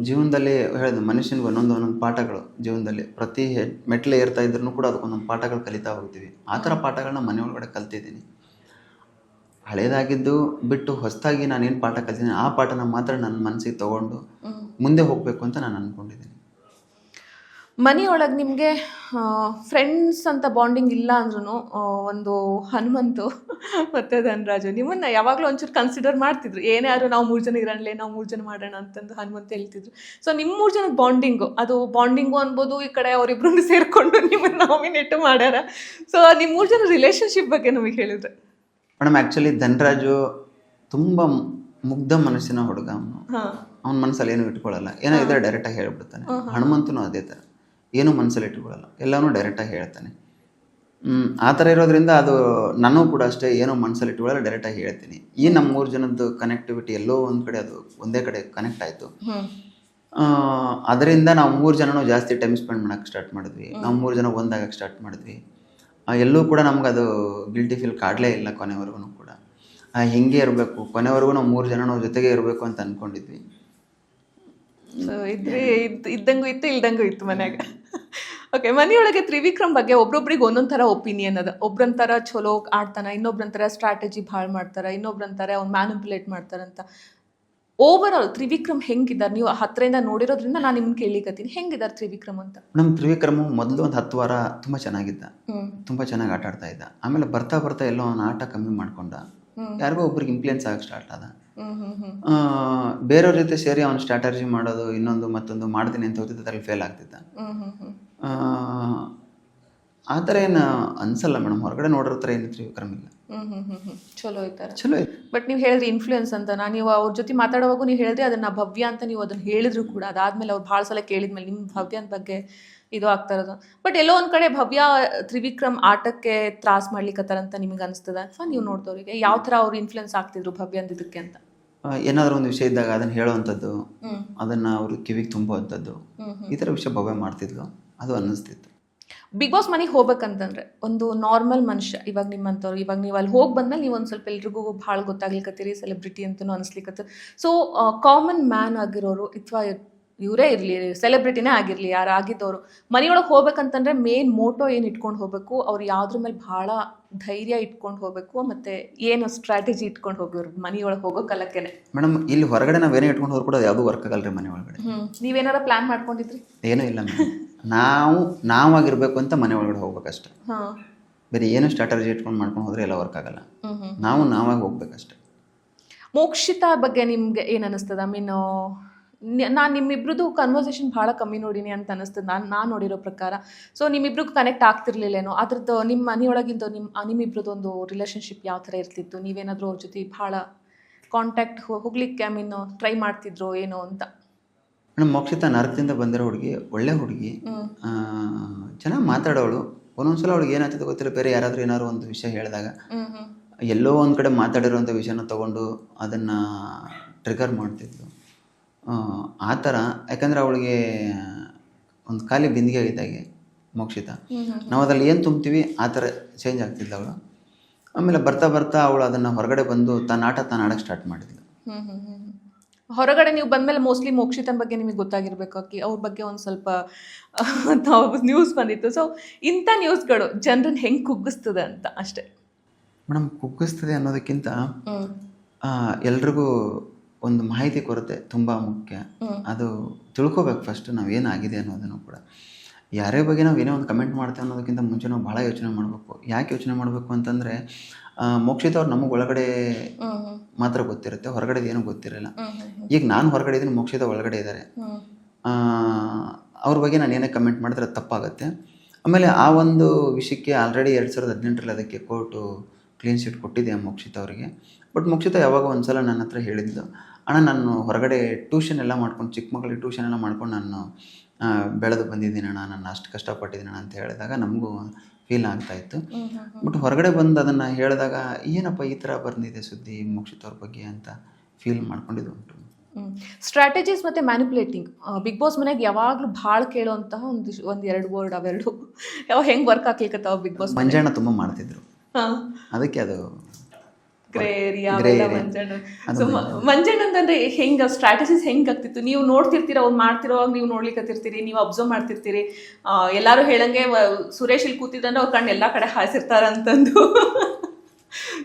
ಜೀವನದಲ್ಲಿ ಹೇಳಿದೆ, ಮನುಷ್ಯನಿಗೆ ಒಂದೊಂದು ಪಾಠಗಳು ಜೀವನದಲ್ಲಿ, ಪ್ರತಿ ಮೆಟ್ಲೆ ಏರ್ತಾ ಇದ್ರೂ ಕೂಡ ಅದಕ್ಕೊಂದೊಂದು ಪಾಠಗಳು ಕಲಿತಾ ಹೋಗ್ತೀವಿ. ಆ ಥರ ಪಾಠಗಳನ್ನ ಮನೆ ಒಳಗಡೆ ಕಲ್ತಿದ್ದೀನಿ. ಹಳೇದಾಗಿದ್ದು ಬಿಟ್ಟು ಹೊಸದಾಗಿ ನಾನೇನು ಪಾಠ ಕಲ್ತಿದ್ದೀನಿ ಆ ಪಾಠನ ಮಾತ್ರ ನನ್ನ ಮನಸ್ಸಿಗೆ ತೊಗೊಂಡು ಮುಂದೆ ಹೋಗಬೇಕು ಅಂತ ನಾನು ಅಂದ್ಕೊಂಡಿದ್ದೀನಿ. ಮನೆಯೊಳಗೆ ನಿಮಗೆ ಫ್ರೆಂಡ್ಸ್ ಅಂತ ಬಾಂಡಿಂಗ್ ಇಲ್ಲ ಅಂದ್ರೂ ಒಂದು ಹನುಮಂತು ಮತ್ತು ಧನರಾಜು ನಿಮ್ಮನ್ನು ಯಾವಾಗಲೂ ಒಂಚೂರು ಕನ್ಸಿಡರ್ ಮಾಡ್ತಿದ್ರು, ಏನೇ ಆದರೂ ನಾವು 3 ಜನ ಇರೋಣಲೇ, ನಾವು 3 ಜನ ಮಾಡೋಣ ಅಂತಂದು ಹನುಮಂತ ಹೇಳ್ತಿದ್ರು. ಸೊ ನಿಮ್ಮ 3 ಜನದ ಬಾಂಡಿಂಗು, ಅದು ಬಾಂಡಿಂಗು ಅನ್ಬೋದು, ಈ ಕಡೆ ಅವರಿಬ್ಬರನ್ನು ಸೇರಿಕೊಂಡು ನಿಮ್ಮನ್ನು ನಾಮಿನೇಟ್ ಮಾಡ್ಯಾರ. ಸೊ ನಿಮ್ಮ 3 ಜನ ರಿಲೇಷನ್ಶಿಪ್ ಬಗ್ಗೆ ನಮಗೆ ಹೇಳಿದ್ರೆ? ಮೇಡಮ್ ಆ್ಯಕ್ಚುಲಿ ಧನರಾಜು ತುಂಬ ಮುಗ್ಧ ಮನಸ್ಸಿನ ಹುಡುಗ. ಅವನ ಮನಸ್ಸಲ್ಲಿ ಏನೂ ಇಟ್ಕೊಳ್ಳಲ್ಲ, ಏನೋ ಇದ್ರೆ ಡೈರೆಕ್ಟಾಗಿ ಹೇಳ್ಬಿಡ್ತಾನೆ. ಹನುಮಂತನೂ ಅದೇ ಥರ, ಏನೂ ಮನಸ್ಸಲ್ಲಿ ಇಟ್ಕೊಳ್ಳಲ್ಲ, ಎಲ್ಲವೂ ಡೈರೆಕ್ಟಾಗಿ ಹೇಳ್ತಾನೆ. ಆ ಥರ ಇರೋದ್ರಿಂದ ಅದು ನಾನು ಕೂಡ ಅಷ್ಟೇ, ಏನೋ ಮನಸ್ಸಲ್ಲಿ ಇಟ್ಕೊಳ್ಳಲ್ಲ, ಡೈರೆಕ್ಟಾಗಿ ಹೇಳ್ತೀನಿ. ಈ ನಮ್ಮ 3 ಜನದ್ದು ಕನೆಕ್ಟಿವಿಟಿ ಎಲ್ಲೋ ಒಂದು ಕಡೆ ಅದು ಒಂದೇ ಕಡೆ ಕನೆಕ್ಟ್ ಆಯಿತು. ಅದರಿಂದ ನಾವು 3 ಜನನೂ ಜಾಸ್ತಿ ಟೈಮ್ ಸ್ಪೆಂಡ್ ಮಾಡೋಕ್ಕೆ ಸ್ಟಾರ್ಟ್ ಮಾಡಿದ್ವಿ. ನಾವು 3 ಜನ ಒಂದಾಗಕ್ಕೆ ಸ್ಟಾರ್ಟ್ ಮಾಡಿದ್ವಿ. ಎಲ್ಲೂ ಕೂಡ ನಮ್ಗೆ ಅದು ಗಿಲ್ಟಿ ಫೀಲ್ ಕಾಡಲೇ ಇಲ್ಲ ಕೊನೆವರೆಗೂ ಕೂಡ. ಹಿಂಗೆ ಇರಬೇಕು, ಕೊನೆವರೆಗೂ ನಾವು 3 ಜನ ನಾವು ಜೊತೆಗೆ ಇರಬೇಕು ಅಂತ ಅಂದ್ಕೊಂಡಿದ್ವಿ. ಸೊ ಇದ್ದಂಗೂ ಇತ್ತು, ಇಲ್ದಂಗೂ ಇತ್ತು ಮನ್ಯಾಗ. ಓಕೆ, ಮನೆಯೊಳಗೆ ತ್ರಿವಿಕ್ರಮ್ ಬಗ್ಗೆ ಒಬ್ರೊಬ್ರಿಗೆ ಒಂದೊಂದು ಥರ ಒಪಿನಿಯನ್ ಅದ. ಒಬ್ರಂತರ ಚಲೋ ಆಡ್ತಾನೆ, ಇನ್ನೊಬ್ರಂತರ ಸ್ಟ್ರಾಟಜಿ ಭಾಳ ಮಾಡ್ತಾರೆ, ಇನ್ನೊಬ್ರಂತಾರೆ ಅವ್ನು ಮ್ಯಾನಿಪುಲೇಟ್ ಮಾಡ್ತಾರಂತ. ಓವರ್ ಆಲ್ ತ್ರಿವಿಕ್ರಮ್ ಹೆಂಗಿದ್ದಾರೆ? ನೀವು ಹತ್ತಿರದಿಂದ ನೋಡಿರೋದ್ರಿಂದ ನಾನು ನಿಮ್ಗೆ ಕೇಳಿಕತ್ತೀನಿ, ಹೆಂಗಿದ್ದಾರೆ ತ್ರಿವಿಕ್ರಮ್ ಅಂತ? ನಮ್ಮ ತ್ರಿವಿಕ್ರಮ್ ಮೊದಲು ಒಂದು 10 ವಾರ ತುಂಬ ಚೆನ್ನಾಗಿದ್ದ, ತುಂಬ ಚೆನ್ನಾಗಿ ಆಟ ಆಡ್ತಾ ಇದ್ದ. ಆಮೇಲೆ ಬರ್ತಾ ಬರ್ತಾ ಎಲ್ಲೋ ಅವನ ಆಟ ಕಮ್ಮಿ ಮಾಡ್ಕೊಂಡ, ಯಾರಿಗೋ ಒಬ್ರಿಗೆ ಇನ್ಫ್ಲುಯೆನ್ಸ್ ಆಗಕ್ಕೆ ಸ್ಟಾರ್ಟ್ ಆದ. ಬೇರೆಯವ್ರ ಜೊತೆ ಸೇರಿ ಅವ್ನು ಸ್ಟ್ರಾಟಜಿ ಮಾಡೋದು, ಇನ್ನೊಂದು ಮತ್ತೊಂದು ಮಾಡ್ತೀನಿ ಅಂತ ಹೋಗ್ತಿದ್ದ, ಅದ್ರಲ್ಲಿ ಫೇಲ್ ಆಗ್ತಿದ್ದ. ಆ ಥರ ಏನು ಅನ್ಸಲ್ಲ ಮೇಡಮ್, ಹೊರಗಡೆ ನೋಡಿರೋ ಥರ ಏನು ತ್ರಿವಿಕ್ರಮ್ ಇಲ್ಲ. ಚಲೋ ಇದ್ದಾರೆ, ಚಲೋ. ಬಟ್ ನೀವು ಹೇಳಿದ್ರಿ ಇನ್ಫ್ಲೂಯೆನ್ಸ್ ಅಂತ. ನೀವು ಅವ್ರ ಜೊತೆ ಮಾತಾಡುವಾಗ ನೀವು ಹೇಳಿದ್ರಿ ಅದನ್ನ ಭವ್ಯ ಅಂತ, ನೀವು ಅದನ್ನ ಹೇಳಿದ್ರು ಕೂಡ ಅದಾದ್ಮೇಲೆ ಅವ್ರು ಭಾಳ ಸಲ ಕೇಳಿದ್ಮೇಲೆ ನಿಮ್ಮ ಭವ್ಯನ ಬಗ್ಗೆ ಇದು ಆಗ್ತಾ ಇರೋದು. ಬಟ್ ಎಲ್ಲೋ ಒಂದು ಕಡೆ ಭವ್ಯ ತ್ರಿವಿಕ್ರಮ್ ಆಟಕ್ಕೆ ತ್ರಾಸ್ ಮಾಡ್ಲಿಕ್ಕತ್ತಾರಂತ ನಿಮಗೆ ಅನಿಸ್ತದ, ಅಥವಾ ನೀವು ನೋಡಿದವರಿಗೆ ಯಾವ ಥರ ಅವ್ರು ಇನ್ಫ್ಲುಯೆನ್ಸ್ ಆಗ್ತಿದ್ರು ಭವ್ಯ ಅಂದಿದ್ದಕ್ಕೆ ಅಂತ? ಏನಾದರೂ ಒಂದು ವಿಷಯ ಇದ್ದಾಗ ಅದನ್ನು ಹೇಳೋವಂಥದ್ದು, ಅದನ್ನು ಅವ್ರ ಕಿವಿಗೆ ತುಂಬುವಂಥದ್ದು, ಈ ಥರ ವಿಷಯ ಭವ್ಯ ಮಾಡ್ತಿದ್ಲು, ಅದು ಅನ್ನಿಸ್ತಿತ್ತು. ಬಿಗ್ ಬಾಸ್ ಮನೆಗೆ ಹೋಗ್ಬೇಕಂತಂದ್ರೆ ಒಂದು ನಾರ್ಮಲ್ ಮನುಷ್ಯ, ಇವಾಗ ನಿಮ್ಮಂಥವ್ರು, ಇವಾಗ ನೀವು ಅಲ್ಲಿ ಹೋಗಿ ಬಂದ್ಮೇಲೆ ನೀವು ಒಂದು ಸ್ವಲ್ಪ ಎಲ್ರಿಗೂ ಭಾಳ ಗೊತ್ತಾಗ್ಲಿಕ್ಕತ್ತೀರಿ, ಸೆಲೆಬ್ರಿಟಿ ಅಂತಲೂ ಅನಿಸ್ಲಿಕ್ಕತ್ತ. ಸೊ ಕಾಮನ್ ಮ್ಯಾನ್ ಆಗಿರೋರು ಅಥವಾ ಇವರೇ ಇರಲಿ, ಸೆಲೆಬ್ರಿಟಿನೇ ಆಗಿರಲಿ, ಯಾರು ಆಗಿದ್ದವರು ಮನೆಯೊಳಗೆ ಹೋಗ್ಬೇಕಂತಂದ್ರೆ ಮೇನ್ ಮೋಟೋ ಏನು ಇಟ್ಕೊಂಡು ಹೋಗಬೇಕು, ಅವ್ರು ಯಾವುದ್ರ ಮೇಲೆ ಭಾಳ ಧೈರ್ಯ ಇಟ್ಕೊಂಡು ಹೋಗಬೇಕು, ಮತ್ತು ಏನು ಸ್ಟ್ರಾಟಜಿ ಇಟ್ಕೊಂಡು ಹೋಗೋರು ಮನೆಯೊಳಗೆ ಹೋಗೋ ಕಲಕ್ಕೆನೆ? ಮೇಡಮ್ ಇಲ್ಲಿ ಹೊರಗಡೆ ನಾವೇನೇ ಇಟ್ಕೊಂಡು ಹೋದ್ರು ಕೂಡ ಅದು ಯಾವುದೂ ವರ್ಕ್ ಆಗಲ್ಲ ರೀ ಮನೆ ಒಳಗಡೆ. ನೀವೇನಾರ ಪ್ಲ್ಯಾನ್ ಮಾಡ್ಕೊಂಡಿದ್ರಿ? ಏನೂ ಇಲ್ಲ ಮೇಡಮ್, ನಾವಾಗಿರ್ಬೇಕು ಅಂತ ಮನೆ ಒಳಗಡೆ ಹೋಗ್ಬೇಕಷ್ಟೆ. ಬೇರೆ ಏನು ಸ್ಟ್ರಾಟಜಿ ಇಟ್ಕೊಂಡು ಮಾಡ್ಕೊಂಡು ಹೋದ್ರೆ ಎಲ್ಲ ವರ್ಕ್ ಆಗಲ್ಲ. ನಾವಾಗಿ ಹೋಗ್ಬೇಕಷ್ಟೆ. ಮೋಕ್ಷಿತಾ ಬಗ್ಗೆ ನಿಮ್ಗೆ ಏನು ಅನ್ನಿಸ್ತದ? ಐ ಮೀನ್ ನಾನು ನಿಮ್ಮಿಬ್ರದ್ದು ಕನ್ವರ್ಸೇಷನ್ ಭಾಳ ಕಮ್ಮಿ ನೋಡೀನಿ ಅಂತ ಅನ್ನಿಸ್ತದೆ ನಾನು ನೋಡಿರೋ ಪ್ರಕಾರ. ಸೊ ನಿಮ್ಮಿಬ್ರಿಗೂ ಕನೆಕ್ಟ್ ಆಗ್ತಿರ್ಲಿಲ್ಲೇನೋ? ಅದ್ರದ್ದು ನಿಮ್ಮ ಮನೆಯೊಳಗಿಂದ ನಿಮ್ಮಿಬ್ರದ್ದು ಒಂದು ರಿಲೇಷನ್ಶಿಪ್ ಯಾವ ಥರ ಇರ್ತಿತ್ತು? ನೀವೇನಾದರೂ ಅವ್ರ ಜೊತೆ ಭಾಳ ಕಾಂಟ್ಯಾಕ್ಟ್ ಹೋಗ್ಲಿಕ್ಕೆ ಟ್ರೈ ಮಾಡ್ತಿದ್ರು ಏನೋ ಅಂತ. ಮೇಡಮ್ ಮೋಕ್ಷಿತಾ ನರಕದಿಂದ ಬಂದಿರೋ ಹುಡುಗಿ, ಒಳ್ಳೆ ಹುಡುಗಿ, ಚೆನ್ನಾಗಿ ಮಾತಾಡೋಳು. ಒಂದೊಂದ್ಸಲ ಅವಳಿಗೆ ಏನಾಗ್ತದೆ ಗೊತ್ತಿಲ್ಲ, ಬೇರೆ ಯಾರಾದರೂ ಏನಾದ್ರು ಒಂದು ವಿಷಯ ಹೇಳಿದಾಗ ಎಲ್ಲೋ ಒಂದು ಕಡೆ ಮಾತಾಡಿರೋಂಥ ವಿಷಯನ ತೊಗೊಂಡು ಅದನ್ನು ಟ್ರಿಗರ್ ಮಾಡ್ತಿದ್ಲು. ಆ ಥರ, ಯಾಕಂದರೆ ಅವಳಿಗೆ ಒಂದು ಖಾಲಿ ಬಿಂದಿಗೆ ಇದ್ದಾಗೆ ಮೋಕ್ಷಿತಾ. ನಾವು ಅದ್ರಲ್ಲಿ ಏನು ತುಂಬ್ತೀವಿ ಆ ಥರ ಚೇಂಜ್ ಆಗ್ತಿದ್ಲು ಅವಳು. ಆಮೇಲೆ ಬರ್ತಾ ಬರ್ತಾ ಅವಳು ಅದನ್ನು ಹೊರಗಡೆ ಬಂದು ತನ್ನ ಆಟ ತಾನು ಆಡೋಕ್ಕೆ ಸ್ಟಾರ್ಟ್ ಮಾಡಿದ್ಲು. ಹೊರಗಡೆ ನೀವು ಬಂದಮೇಲೆ ಮೋಸ್ಟ್ಲಿ ಮೋಕ್ಷಿತನ ಬಗ್ಗೆ ನಿಮಗೆ ಗೊತ್ತಾಗಿರ್ಬೇಕು, ಅವ್ರ ಬಗ್ಗೆ ಒಂದು ಸ್ವಲ್ಪ ನ್ಯೂಸ್ ಬಂದಿತ್ತು. ಸೊ ಇಂಥ ನ್ಯೂಸ್ಗಳು ಜನರನ್ನ ಹೆಂಗೆ ಕುಗ್ಗಿಸ್ತದೆ ಅಂತ ಅಷ್ಟೇ. ಮೇಡಮ್ ಕುಗ್ಗಿಸ್ತದೆ ಅನ್ನೋದಕ್ಕಿಂತ ಎಲ್ರಿಗೂ ಒಂದು ಮಾಹಿತಿ ಕೊರತೆ ತುಂಬ ಮುಖ್ಯ. ಅದು ತಿಳ್ಕೊಬೇಕು ಫಸ್ಟ್ ನಾವೇನಾಗಿದೆ ಅನ್ನೋದನ್ನು ಕೂಡ. ಯಾರೇ ಬಗ್ಗೆ ನಾವು ಏನೋ ಒಂದು ಕಮೆಂಟ್ ಮಾಡ್ತೇವೆ ಅನ್ನೋದಕ್ಕಿಂತ ಮುಂಚೆ ನಾವು ಭಾಳ ಯೋಚನೆ ಮಾಡಬೇಕು. ಯಾಕೆ ಯೋಚನೆ ಮಾಡಬೇಕು ಅಂತಂದರೆ, ಮೋಕ್ಷಿತ ಅವ್ರು ನಮಗೆ ಒಳಗಡೆ ಮಾತ್ರ ಗೊತ್ತಿರುತ್ತೆ, ಹೊರಗಡೆ ಏನೂ ಗೊತ್ತಿರಲ್ಲ. ಈಗ ನಾನು ಹೊರಗಡೆ ಇದ್ದೀನಿ, ಮೋಕ್ಷಿತ ಒಳಗಡೆ ಇದ್ದಾರೆ. ಅವ್ರ ಬಗ್ಗೆ ನಾನು ಏನೇ ಕಮೆಂಟ್ ಮಾಡಿದ್ರೆ ಅದು ತಪ್ಪಾಗುತ್ತೆ. ಆಮೇಲೆ ಆ ಒಂದು ವಿಷಯಕ್ಕೆ ಆಲ್ರೆಡಿ 2018ರಲ್ಲಿ ಅದಕ್ಕೆ ಕೋರ್ಟು ಕ್ಲೀನ್ ಶೀಟ್ ಕೊಟ್ಟಿದೆ ಮೋಕ್ಷಿತ ಅವರಿಗೆ. ಬಟ್ ಮೋಕ್ಷಿತ ಯಾವಾಗ ಒಂದು ಸಲ ನನ್ನ ಹತ್ರ ಹೇಳಿದ್ದು, ಅಣ್ಣ ನಾನು ಹೊರಗಡೆ ಟ್ಯೂಷನ್ ಎಲ್ಲ ಮಾಡ್ಕೊಂಡು, ಚಿಕ್ಕ ಮಕ್ಕಳಿಗೆ ಟ್ಯೂಷನ್ ಎಲ್ಲ ಮಾಡ್ಕೊಂಡು ನಾನು ಬೆಳೆದು ಬಂದಿದ್ದೀನಿ ಅಣ್ಣ, ನಾನು ಅಷ್ಟು ಕಷ್ಟಪಟ್ಟಿದ್ದೀನಿ ಅಣ್ಣ ಅಂತ ಹೇಳಿದಾಗ ನಮಗೂ ಫೀಲ್ ಆಗ್ತಾಯಿತ್ತು. ಬಟ್ ಹೊರಗಡೆ ಬಂದು ಅದನ್ನು ಹೇಳಿದಾಗ ಏನಪ್ಪ ಈ ಥರ ಬಂದಿದೆ ಸುದ್ದಿ ಮೋಕ್ಷಿತ ಅವ್ರ ಬಗ್ಗೆ ಅಂತ ಫೀಲ್ ಮಾಡ್ಕೊಂಡಿದ್ದು ಉಂಟು. ಸ್ಟ್ರಾಟಜೀಸ್ ಮತ್ತು ಮ್ಯಾನಿಪುಲೇಟಿಂಗ್ ಬಿಗ್ ಬಾಸ್ ಮನೆಗೆ ಯಾವಾಗಲೂ ಭಾಳ ಕೇಳೋಂತಹ ಒಂದು ಎರಡು ವರ್ಡ್, ಅವೆರಡು ಯಾವ ಹೆಂಗೆ ವರ್ಕ್ ಹಾಕ್ಲಿಕ್ಕತ್ತಾವ ಬಿಗ್ ಬಾಸ್? ಮಂಜಣ್ಣ ತುಂಬ ಮಾಡ್ತಿದ್ರು, ಅದಕ್ಕೆ ಅದು ಮಂಜಣ್ಣ ಅಂತಂದ್ರೆ ಹೆಂಗ ಸ್ಟ್ರಾಟಜೀಸ್ ಹೆಂಗ್ ಆಗ್ತಿತ್ತು? ನೀವು ನೋಡ್ತಿರ್ತೀರ, ಅವ್ರು ಮಾಡ್ತಿರೋವಾಗ ನೀವು ನೋಡ್ಲಿಕ್ಕತ್ತಿರ್ತೀರಿ, ನೀವು ಅಬ್ಸರ್ವ್ ಮಾಡ್ತಿರ್ತೀರಿ. ಎಲ್ಲಾರು ಹೇಳಂಗೆ ಸುರೇಶ್ ಇಲ್ಲಿ ಕೂತಿದ್ದಂದ್ರೆ ಅವ್ರ ಕಣ್ಣು ಎಲ್ಲಾ ಕಡೆ ಹಾಸಿರ್ತಾರ ಅಂತಂದು.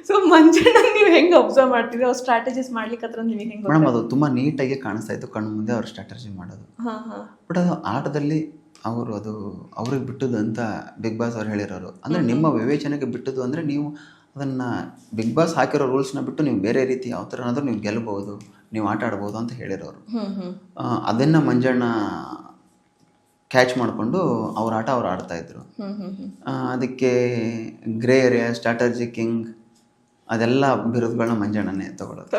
ಸೊ ಮಂಜಣ್ಣ ನೀವು ಹೆಂಗ್ ಅಬ್ಸರ್ವ್ ಮಾಡ್ತೀರಿ, ಅವ್ರ ಸ್ಟ್ರಾಟಜೀಸ್ ಮಾಡ್ಲಿಕ್ಕತ್ರ ನಿಮಗೆ ಹೆಂಗ್? ಮೇಡಮ್ ಅದು ತುಂಬಾ ನೀಟಾಗಿ ಕಾಣಿಸ್ತಾ ಇತ್ತು ಕಣ್ಣು ಮುಂದೆ ಅವ್ರ ಸ್ಟ್ರಾಟಜಿ ಮಾಡೋದು. ಬಟ್ ಅದು ಆಟದಲ್ಲಿ ಅವರು ಅದು ಅವ್ರಿಗೆ ಬಿಟ್ಟದ್ದು ಅಂತ ಬಿಗ್ ಬಾಸ್ ಅವ್ರು ಹೇಳಿರೋರು. ಅಂದರೆ ನಿಮ್ಮ ವಿವೇಚನೆಗೆ ಬಿಟ್ಟದ್ದು. ಅಂದರೆ ನೀವು ಅದನ್ನು ಬಿಗ್ ಬಾಸ್ ಹಾಕಿರೋ ರೂಲ್ಸ್ನ ಬಿಟ್ಟು ನೀವು ಬೇರೆ ರೀತಿ ಯಾವ ಥರನಾದ್ರೂ ನೀವು ಗೆಲ್ಬೋದು, ನೀವು ಆಟ ಆಡ್ಬೋದು ಅಂತ ಹೇಳಿರೋರು. ಅದನ್ನು ಮಂಜಣ್ಣ ಕ್ಯಾಚ್ ಮಾಡಿಕೊಂಡು ಅವ್ರ ಆಟ ಅವ್ರು ಆಡ್ತಾಯಿದ್ರು. ಅದಕ್ಕೆ ಗ್ರೇ ಏರಿಯಾ, ಸ್ಟ್ರಾಟಜಿ ಕಿಂಗ್, ಅದೆಲ್ಲ ಬಿರುದುಗಳನ್ನ ಮಂಜಣ್ಣನೇ ತಗೊಳ್ಳೋದು.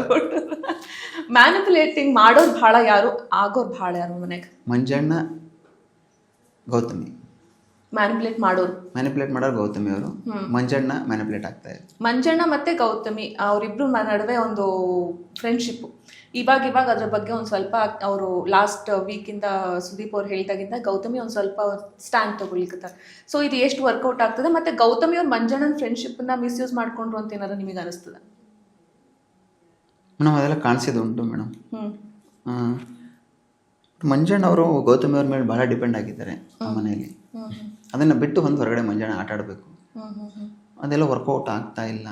ಮ್ಯಾನಿಪುಲೇಟಿಂಗ್ ಮಾಡೋರು ಭಾಳ ಯಾರು, ಆಗೋರು ಭಾಳ ಯಾರು ಮನೆಗೆ? ಮಂಜಣ್ಣ, ಗೌತಮಿ. ಮ್ಯಾನಿಪುಲೇಟ್ ಮಾಡೋರು ಗೌತಮಿ ಅವರು. ಮಂಜಣ್ಣ ಮ್ಯಾನಿಪುಲೇಟ್ ಆಗ್ತಾ ಇದೆ. ಮಂಜಣ್ಣ ಮತ್ತೆ ಗೌತಮಿ ಅವರಿಬ್ರು ನಡುವೆ ಒಂದು ಫ್ರೆಂಡ್ಶಿಪ್. ಇವಾಗ ಅದ್ರ ಬಗ್ಗೆ ಒಂದು ಸ್ವಲ್ಪ ಅವರು ಲಾಸ್ಟ್ ವೀಕಿಂದ ಸುದೀಪ್ ಅವ್ರು ಹೇಳಿದಾಗಿಂದ ಗೌತಮಿ ಒಂದು ಸ್ವಲ್ಪ ಸ್ಟ್ಯಾಂಡ್ ತಗೊಳ್ಲಿಕ್ಕತ್ತಾರೆ. ಸೊ ಇದು ಎಷ್ಟು ವರ್ಕೌಟ್ ಆಗ್ತದೆ? ಮತ್ತೆ ಗೌತಮಿ ಅವ್ರು ಮಂಜಣ್ಣನ ಫ್ರೆಂಡ್ಶಿಪ್ನ ಮಿಸ್ಯೂಸ್ ಮಾಡ್ಕೊಂಡ್ರು ಅಂತ ಏನಾದ್ರು ನಿಮಗೆ ಅನಿಸ್ತದೆ? ಮೇಡಮ್ ಅದೆಲ್ಲ ಕಾಣಿಸಿದ್ದು ಉಂಟು ಮೇಡಮ್. ಮಂಜಣ್ಣ ಅವರು ಗೌತಮಿ ಅವ್ರ ಮೇಲೆ ಭಾಳ ಡಿಪೆಂಡ್ ಆಗಿದ್ದಾರೆ ಆ ಮನೆಯಲ್ಲಿ. ಅದನ್ನು ಬಿಟ್ಟು ಒಂದು ಹೊರಗಡೆ ಮಂಜಣ್ಣ ಆಟ ಆಡಬೇಕು, ಅದೆಲ್ಲ ವರ್ಕೌಟ್ ಆಗ್ತಾ ಇಲ್ಲ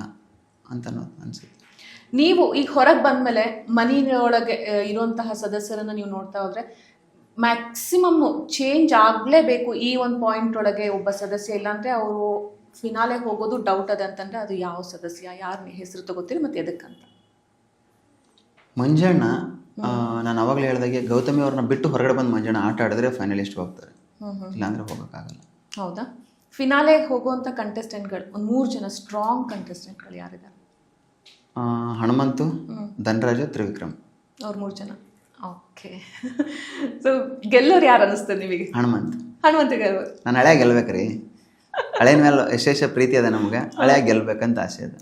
ಅಂತ ಅನ್ಸುತ್ತೆ. ನೀವು ಈಗ ಹೊರಗೆ ಬಂದಮೇಲೆ ಮನೆಯೊಳಗೆ ಇರುವಂತಹ ಸದಸ್ಯರನ್ನು ನೀವು ನೋಡ್ತಾ ಹೋದ್ರೆ ಮ್ಯಾಕ್ಸಿಮಮ್ ಚೇಂಜ್ ಆಗಲೇಬೇಕು ಈ ಒಂದು ಪಾಯಿಂಟ್ ಒಳಗೆ ಒಬ್ಬ ಸದಸ್ಯ. ಇಲ್ಲಾಂದರೆ ಅವರು ಫಿನಾಲೆಗೆ ಹೋಗೋದು ಡೌಟ್ ಅದ ಅಂತಂದರೆ ಅದು ಯಾವ ಸದಸ್ಯ, ಯಾರ ಹೆಸರು ತಗೋತೀರಿ ಮತ್ತು ಎದಕ್ಕಂತ? ಮಂಜಣ್ಣ, ನಾನು ಅವಾಗಲೇ ಹೇಳಿದಾಗೆ ಗೌತಮಿ ಅವ್ರನ್ನ ಬಿಟ್ಟು ಹೊರಗಡೆ ಬಂದು ಮಂಜಣ್ಣ ಆಟ ಆಡಿದ್ರೆ ಫೈನಲಿಸ್ಟ್ ಹೋಗ್ತಾರೆ, ಇಲ್ಲಾಂದರೆ ಹೋಗೋಕ್ಕಾಗಲ್ಲ. ಹೌದಾ? ಫಿನಾಲೆಗೆ ಹೋಗುವಂಥ ಕಂಟೆಸ್ಟೆಂಟ್ಗಳು ಒಂದು 3 ಜನ ಸ್ಟ್ರಾಂಗ್ ಕಂಟೆಸ್ಟೆಂಟ್ಗಳು ಯಾರಿದ್ದಾರೆ? ಹನುಮಂತು, ಧನರಾಜ, ತ್ರಿವಿಕ್ರಮ್, ಅವ್ರು 3 ಜನ. ಓಕೆ. ಸೊ ಗೆಲ್ಲೋರು ಯಾರು ಅನ್ನಿಸ್ತದೆ ನಿಮಗೆ? ಹನುಮಂತ ಗೆಲ್ಬೋದು. ನಾನು ಹಳೆಯ ಗೆಲ್ಬೇಕ್ರಿ, ಹಳೆಯ ಮೇಲೆ ವಿಶೇಷ ಪ್ರೀತಿ ಅದ ನಮ್ಗೆ, ಹಳೆಯ ಗೆಲ್ಬೇಕಂತ ಆಸೆ ಅದ.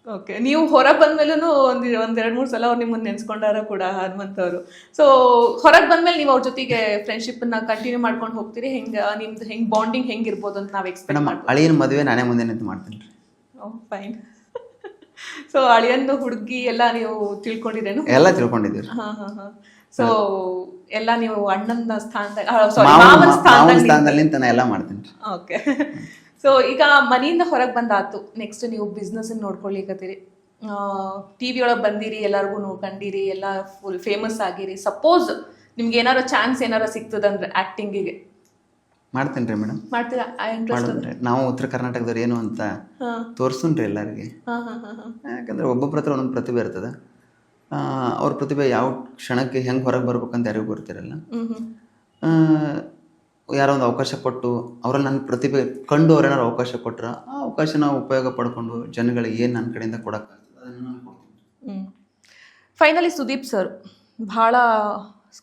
ಓಕೆ. ನೀವು ಹೊರಗೆ ಬಂದ್ಮೇಲೂ ಒಂದು 2-3 ಸಲ ಅವ್ರು ನಿಮ್ಮನ್ನು ನೆನೆಸ್ಕೊಂಡಾರ ಕೂಡ ಹನುಮಂತ ಅವರು. ಸೊ ಹೊರಗೆ ಬಂದ್ಮೇಲೆ ನೀವು ಅವ್ರ ಜೊತೆಗೆ ಫ್ರೆಂಡ್ಶಿಪ್ಪನ್ನ ಕಂಟಿನ್ಯೂ ಮಾಡ್ಕೊಂಡು ಹೋಗ್ತೀರಿ? ನಿಮ್ದು ಹೆಂಗೆ ಬಾಂಡಿಂಗ್ ಹೆಂಗಿರ್ಬೋದು ಅಂತ ನಾವು ಎಕ್ಸ್ಪೆಕ್ಟ್ ಮಾಡ್ತೀವಿ. ಅಳಿಯನ ಮದುವೆ ನಾನೇ ಮುಂದೆ ನಿಂತು ಮಾಡ್ತೀನಿ. ಓಹ್ ಫೈನ್. ಸೊ ಅಳಿಯಂದು ಹುಡುಗಿ ಎಲ್ಲ ನೀವು ತಿಳ್ಕೊಂಡಿರೇನು? ಎಲ್ಲ ತಿಳ್ಕೊಂಡಿದ್ದೀರಿ. ಸೊ ಎಲ್ಲ ನೀವು ಅಣ್ಣನ ಸ್ಥಾನದಲ್ಲಿ ನಿಂತು ನಾನು ಎಲ್ಲ ಮಾಡ್ತೀನಿ. ಓಕೆ. ಸೊ ಈಗ ಮನೆಯಿಂದ ಹೊರಗೆ ಬಂದಾತು, ನೆಕ್ಸ್ಟ್ ನೀವು ಬಿಸ್ನೆಸ್ ನೋಡ್ಕೊಳ್ಳಿಕತ್ತೀರಿ, ಟಿವಿ ಒಳಗೆ ಬಂದಿರಿ, ಎಲ್ಲರಿಗೂ ಕಂಡಿರಿ, ಎಲ್ಲ ಫುಲ್ ಫೇಮಸ್ ಆಗಿರಿ. ಸಪೋಸ್ ನಿಮ್ಗೆ ಏನಾರ ಚಾನ್ಸ್ ಏನಾರ ಸಿಗ್ತದಂದ್ರೆ ಆಕ್ಟಿಂಗಿಗೆ ಮಾಡ್ತೀನಿ ರೀ ಮೇಡಮ್. ಮಾಡ್ತೀರಾ? ನಾವು ಉತ್ತರ ಕರ್ನಾಟಕದವ್ರು ಏನು ಅಂತ ತೋರಿಸ್ತೀನಿ ಎಲ್ಲರಿಗೆ. ಯಾಕಂದ್ರೆ ಒಬ್ಬೊಬ್ಬರ ಹತ್ರ ಒಂದೊಂದು ಪ್ರತಿಭೆ ಇರ್ತದೆ. ಅವ್ರ ಪ್ರತಿಭೆ ಯಾವ ಕ್ಷಣಕ್ಕೆ ಹೆಂಗೆ ಹೊರಗೆ ಬರ್ಬೇಕಂತ ಯಾರಿಗೂ ಗೊತ್ತಿರಲ್ಲ. ಯಾರೋ ಒಂದು ಅವಕಾಶ ಕೊಟ್ಟು ಅವರಲ್ಲಿ ನನ್ನ ಪ್ರತಿಭೆ ಕಂಡು ಅವ್ರೇನಾರು ಅವಕಾಶ ಕೊಟ್ಟರೆ ಆ ಅವಕಾಶನ ಉಪಯೋಗ ಪಡ್ಕೊಂಡು ಜನಗಳಿಗೆ ಏನು ನನ್ನ ಕಡೆಯಿಂದ ಕೊಡೋಕ್ಕಾಗ್ತದೆ ಅದನ್ನು ನಾನು ಕೊಡ್ತೀನಿ. ಫೈನಲಿ ಸುದೀಪ್ ಸರ್ ಭಾಳ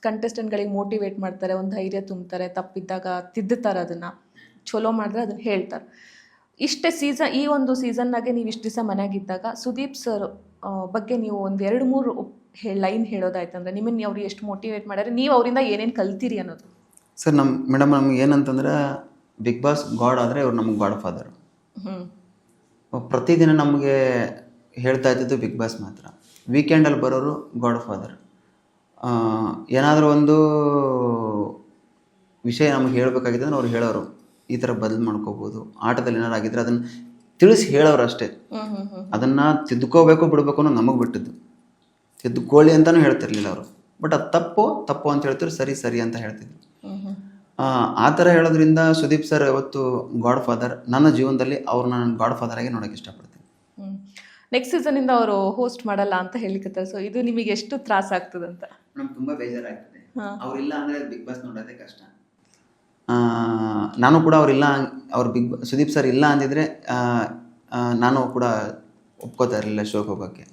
ಕಂಟೆಸ್ಟೆಂಟ್ಗಳಿಗೆ ಮೋಟಿವೇಟ್ ಮಾಡ್ತಾರೆ, ಒಂದು ಧೈರ್ಯ ತುಂಬ್ತಾರೆ, ತಪ್ಪಿದ್ದಾಗ ತಿದ್ದುತ್ತಾರೆ, ಅದನ್ನು ಚಲೋ ಮಾಡಿದ್ರೆ ಅದನ್ನು ಹೇಳ್ತಾರೆ. ಇಷ್ಟೇ ಈ ಒಂದು ಸೀಸನ್ನಾಗೆ ನೀವು ಇಷ್ಟು ದಿವಸ ಮನೆಯಾಗಿದ್ದಾಗ ಸುದೀಪ್ ಸರ್ ಬಗ್ಗೆ ನೀವು ಒಂದು 2-3 ಲೈನ್ ಹೇಳೋದಾಯ್ತಂದ್ರೆ ನಿಮ್ಮನ್ನು ಅವ್ರು ಎಷ್ಟು ಮೋಟಿವೇಟ್ ಮಾಡ್ಯಾರೆ, ನೀವು ಅವರಿಂದ ಏನೇನು ಕಲ್ತೀರಿ ಅನ್ನೋದು. ಸರ್ ಮೇಡಮ್ ನಮ್ಗೆ ಏನಂತಂದ್ರೆ ಬಿಗ್ ಬಾಸ್ ಗಾಡ್ ಆದರೆ ಇವ್ರು ನಮ್ಗೆ ಗಾಡ್ ಫಾದರ್. ಪ್ರತಿದಿನ ನಮಗೆ ಹೇಳ್ತಾ ಇದ್ದಿದ್ದು ಬಿಗ್ ಬಾಸ್ ಮಾತ್ರ. ವೀಕೆಂಡಲ್ಲಿ ಬರೋರು ಗಾಡ್ ಫಾದರ್. ಏನಾದರೂ ಒಂದು ವಿಷಯ ನಮ್ಗೆ ಹೇಳಬೇಕಾಗಿದೆ ಅಂದ್ರೆ ಅವ್ರು ಹೇಳೋರು, ಈ ಥರ ಬದಲು ಮಾಡ್ಕೋಬೋದು, ಆಟದಲ್ಲಿ ಏನಾರು ಆಗಿದ್ರೆ ಅದನ್ನು ತಿಳಿಸಿ ಹೇಳೋರು ಅಷ್ಟೇ. ಅದನ್ನು ತಿದ್ದುಕೋಬೇಕು ಬಿಡಬೇಕು ಅನ್ನೋ ನಮಗೆ ಬಿಟ್ಟಿದ್ದು. ತಿದ್ದುಕೊಳ್ಳಿ ಅಂತಲೂ ಹೇಳ್ತಿರ್ಲಿಲ್ಲ ಅವರು, ಬಟ್ ಅದು ತಪ್ಪು ಅಂತ ಹೇಳ್ತಿದ್ರು, ಸರಿ ಅಂತ ಹೇಳ್ತಿದ್ರು. ಆ ಥರ ಹೇಳೋದ್ರಿಂದ ಸುದೀಪ್ ಸರ್ ಇವತ್ತು ಗಾಡ್ ಫಾದರ್. ನನ್ನ ಜೀವನದಲ್ಲಿ ಅವ್ರು ನಾನು ಗಾಡ್ ಫಾದರ್ ಆಗಿ ನೋಡೋಕ್ಕೆ ಇಷ್ಟಪಡ್ತೀನಿ. ನೆಕ್ಸ್ಟ್ ಸೀಸನಿಂದ ಅವರು ಹೋಸ್ಟ್ ಮಾಡಲ್ಲ ಅಂತ ಹೇಳಿಕತ್ತಾರೆ. ಸೊ ಇದು ನಿಮಗೆ ಎಷ್ಟು ತ್ರಾಸ ಆಗ್ತದಂತ? ನಮ್ಗೆ ತುಂಬ ಬೇಜಾರಾಗ್ತದೆ. ಅವರಿಲ್ಲ ಅಂದರೆ ಬಿಗ್ ಬಾಸ್ ನೋಡೋದೇ ಕಷ್ಟ. ನಾನು ಕೂಡ ಅವ್ರು ಸುದೀಪ್ ಸರ್ ಇಲ್ಲ ಅಂದಿದ್ರೆ ನಾನು ಕೂಡ ಒಪ್ಕೋತಾ ಇರಲಿಲ್ಲ ಶೋಗೆ ಹೋಗೋಕ್ಕೆ.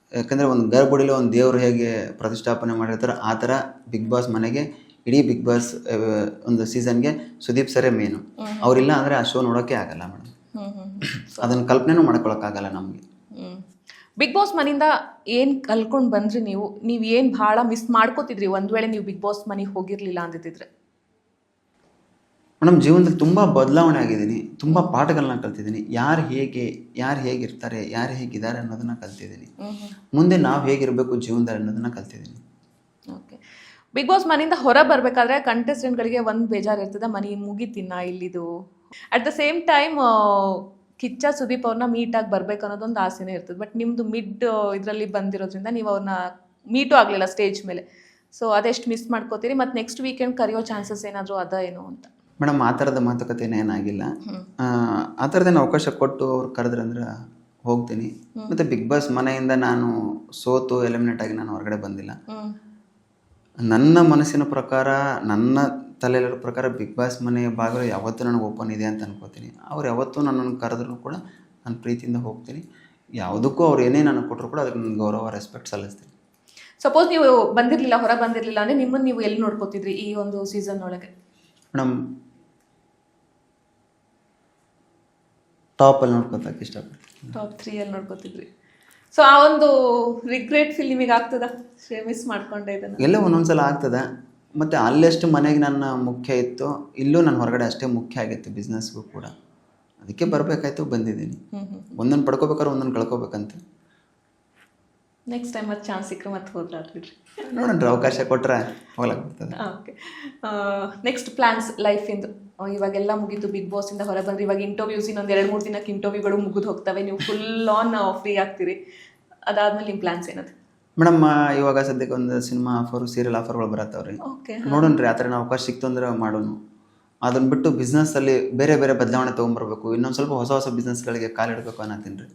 ಯಾಕಂದರೆ ಒಂದು ಗರ್ಭಗುಡಿಲಿ ಒಂದು ದೇವರು ಹೇಗೆ ಪ್ರತಿಷ್ಠಾಪನೆ ಮಾಡಿರ್ತಾರೆ ಆ ಥರ ಬಿಗ್ ಬಾಸ್ ಮನೆಗೆ, ಇಡೀ ಬಿಗ್ ಬಾಸ್ ಒಂದು ಸೀಸನ್ಗೆ ಸುದೀಪ್ ಸರೇ ಮೇನು. ಅವರಿಲ್ಲ ಅಂದರೆ ಆ ಶೋ ನೋಡೋಕ್ಕೆ ಆಗಲ್ಲ ಮೇಡಮ್. ಅದನ್ನು ಕಲ್ಪನೆನೂ ಮಾಡ್ಕೊಳಕ್ಕಾಗಲ್ಲ ನಮಗೆ. ಬಿಗ್ ಬಾಸ್ ಮನೆಯಿಂದ ಏನು ಕಲ್ಕೊಂಡು ಬಂದ್ರಿ ನೀವು ಏನು ಭಾಳ ಮಿಸ್ ಮಾಡ್ಕೋತಿದ್ರಿ ಒಂದು ವೇಳೆ ನೀವು ಬಿಗ್ ಬಾಸ್ ಮನೆಗೆ ಹೋಗಿರಲಿಲ್ಲ ಅಂದಿದ್ರೆ? ಮೇಡಮ್ ಜೀವನದಲ್ಲಿ ತುಂಬ ಬದಲಾವಣೆ ಆಗಿದ್ದೀನಿ, ತುಂಬ ಪಾಠಗಳನ್ನ ಕಲ್ತಿದ್ದೀನಿ. ಯಾರು ಹೇಗಿರ್ತಾರೆ, ಯಾರು ಹೇಗಿದ್ದಾರೆ ಅನ್ನೋದನ್ನ ಕಲ್ತಿದ್ದೀನಿ. ಮುಂದೆ ನಾವು ಹೇಗಿರಬೇಕು ಜೀವನದಲ್ಲಿ ಅನ್ನೋದನ್ನ ಕಲ್ತಿದ್ದೀನಿ. ಓಕೆ. ಬಿಗ್ ಬಾಸ್ ಮನೆಯಿಂದ ಹೊರ ಬರಬೇಕಾದ್ರೆ ಕಂಟೆಸ್ಟೆಂಟ್ಗಳಿಗೆ ಒಂದು ಬೇಜಾರು ಇರ್ತದೆ, ಮನೆ ಮುಗಿತಿನ್ನ ಇಲ್ಲಿದು. At the same time Kichcha Sudeep ಅವ್ರನ್ನ ಮೀಟಾಗಿ ಬರ್ಬೇಕು ಅನ್ನೋದೊಂದು ಆಸೆನೇ ಇರ್ತದೆ. ಬಟ್ ನಿಮ್ಮದು ಮಿಡ್ ಇದರಲ್ಲಿ ಬಂದಿರೋದ್ರಿಂದ ನೀವು ಅವ್ರನ್ನ ಮೀಟು ಆಗಲಿಲ್ಲ ಸ್ಟೇಜ್ ಮೇಲೆ. ಸೊ ಅದೆಷ್ಟು ಮಿಸ್ ಮಾಡ್ಕೋತೀರಿ? ಮತ್ತು ನೆಕ್ಸ್ಟ್ ವೀಕೆಂಡ್ ಕರೆಯೋ ಚಾನ್ಸಸ್ ಏನಾದರೂ ಏನು ಅಂತ? ಮೇಡಮ್ ಆ ಥರದ ಮಾತುಕತೆನೇ ಏನಾಗಿಲ್ಲ. ಆ ಥರದ್ದೇನು ಅವಕಾಶ ಕೊಟ್ಟು ಅವ್ರು ಕರೆದ್ರಂದ್ರೆ ಹೋಗ್ತೀನಿ. ಮತ್ತು ಬಿಗ್ ಬಾಸ್ ಮನೆಯಿಂದ ನಾನು ಸೋತು ಎಲಿಮಿನೇಟ್ ಆಗಿ ನಾನು ಹೊರಗಡೆ ಬಂದಿಲ್ಲ. ನನ್ನ ಮನಸ್ಸಿನ ಪ್ರಕಾರ, ನನ್ನ ತಲೆಯಲ್ಲಿರೋ ಪ್ರಕಾರ ಬಿಗ್ ಬಾಸ್ ಮನೆ ಬಾಗಿಲು ಯಾವತ್ತೂ ನನಗೆ ಓಪನ್ ಇದೆ ಅಂತ ಅನ್ಕೋತೀನಿ. ಅವ್ರು ಯಾವತ್ತೂ ನನ್ನನ್ನು ಕರೆದ್ರೂ ಕೂಡ ನಾನು ಪ್ರೀತಿಯಿಂದ ಹೋಗ್ತೀನಿ. ಯಾವುದಕ್ಕೂ ಅವ್ರು ಏನೇ ನನಗೆ ಕೊಟ್ಟರು ಕೂಡ ಅದಕ್ಕೆ ನನ್ನ ಗೌರವ, ರೆಸ್ಪೆಕ್ಟ್ ಸಲ್ಲಿಸ್ತೀನಿ. ಸಪೋಸ್ ನೀವು ಹೊರ ಬಂದಿರಲಿಲ್ಲ ಅಂದರೆ ನಿಮ್ಮನ್ನು ನೀವು ಎಲ್ಲಿ ನೋಡ್ಕೋತಿದ್ರಿ ಈ ಒಂದು ಸೀಸನ್ ಒಳಗೆ? ಮೇಡಮ್ ಟಾಪಲ್ಲಿ ನೋಡ್ಕೊತಕ್ಕೆ ಇಷ್ಟಪಡ್ತೀನಿ. ಟಾಪ್ 3 ನೋಡ್ಕೋತಿದ್ರಿ. ಸೊ ಆ ಒಂದು ರಿಗ್ರೆಟ್ ಫೀಲ್ ನಿಮಗೆ ಆಗ್ತದ? ಮಿಸ್ ಮಾಡ್ಕೊಂಡೆ ಇದನ್ನು? ಎಲ್ಲೋ ಒಂದೊಂದ್ಸಲ ಆಗ್ತದೆ. ಮತ್ತು ಅಲ್ಲೆಷ್ಟು ಮನೆಗೆ ನನ್ನ ಮುಖ್ಯ ಇತ್ತು, ಇಲ್ಲೂ ನನ್ನ ಹೊರಗಡೆ ಅಷ್ಟೇ ಮುಖ್ಯ ಆಗಿತ್ತು ಬಿಸ್ನೆಸ್ಗೂ ಕೂಡ. ಅದಕ್ಕೆ ಬರಬೇಕಾಯ್ತು, ಬಂದಿದ್ದೀನಿ. ಒಂದೊಂದು ಪಡ್ಕೋಬೇಕಾದ್ರೆ ಒಂದೊಂದು ಕಳ್ಕೊಬೇಕಂತ. ನೆಕ್ಸ್ಟ್ ಟೈಮ್ ಮತ್ತೆ ಚಾನ್ಸ್ ಸಿಕ್ಕರೆ ಮತ್ತೆ ಹೋಗ್ಲಾಡ್ಬಿಡ್ರಿ. ನೋಡೋಣ, ಅವಕಾಶ ಕೊಟ್ಟರೆ ಹೋಗ್ಲಾಕ್ ಬರ್ತದೆ. ಓಕೆ. ನೆಕ್ಸ್ಟ್ ಪ್ಲ್ಯಾನ್ಸ್ ಲೈಫಿಂದು? ಇವಾಗೆಲ್ಲ ಮುಗೀತು, ಬಿಗ್ ಬಾಸಿಂದ ಹೊರ ಬಂದ್ರಿ. ಇವಾಗ ಇಂಟರ್ವ್ಯೂಸ್ ಇನ್ನೊಂದು 2-3 ದಿನಕ್ಕೆ ಇಂಟರ್ವ್ಯೂಗಳು ಮುಗಿದು ಹೋಗ್ತವೆ, ನೀವು ಫುಲ್ ಆನ್ ಫ್ರೀ ಆಗ್ತೀರಿ. ಅದಾದ್ಮೇಲೆ ನಿಮ್ಮ ಪ್ಲ್ಯಾನ್ಸ್ ಏನದು? ಮೇಡಮ್ ಇವಾಗ ಸದ್ಯಕ್ಕೆ ಒಂದು ಸಿನಿಮಾ ಆಫರು, ಸೀರಿಯಲ್ ಆಫರ್ಗಳು ಬರತ್ತವ್ರಿ. ನೋಡೋಣ್ರಿ, ಆ ಥರ ಅವಕಾಶ ಸಿಕ್ತು ಅಂದ್ರೆ ಮಾಡೋಣ. ಅದನ್ನು ಬಿಟ್ಟು ಬಿಸ್ನೆಸ್ಸಲ್ಲಿ ಬೇರೆ ಬದಲಾವಣೆ ತೊಗೊಂಬರ್ಬೇಕು. ಇನ್ನೊಂದು ಸ್ವಲ್ಪ ಹೊಸ ಬಿಸ್ನೆಸ್ಗಳಿಗೆ ಕಾಲಿಡಬೇಕು ಅನ್ನತ್ತೀನಿ ರೀ.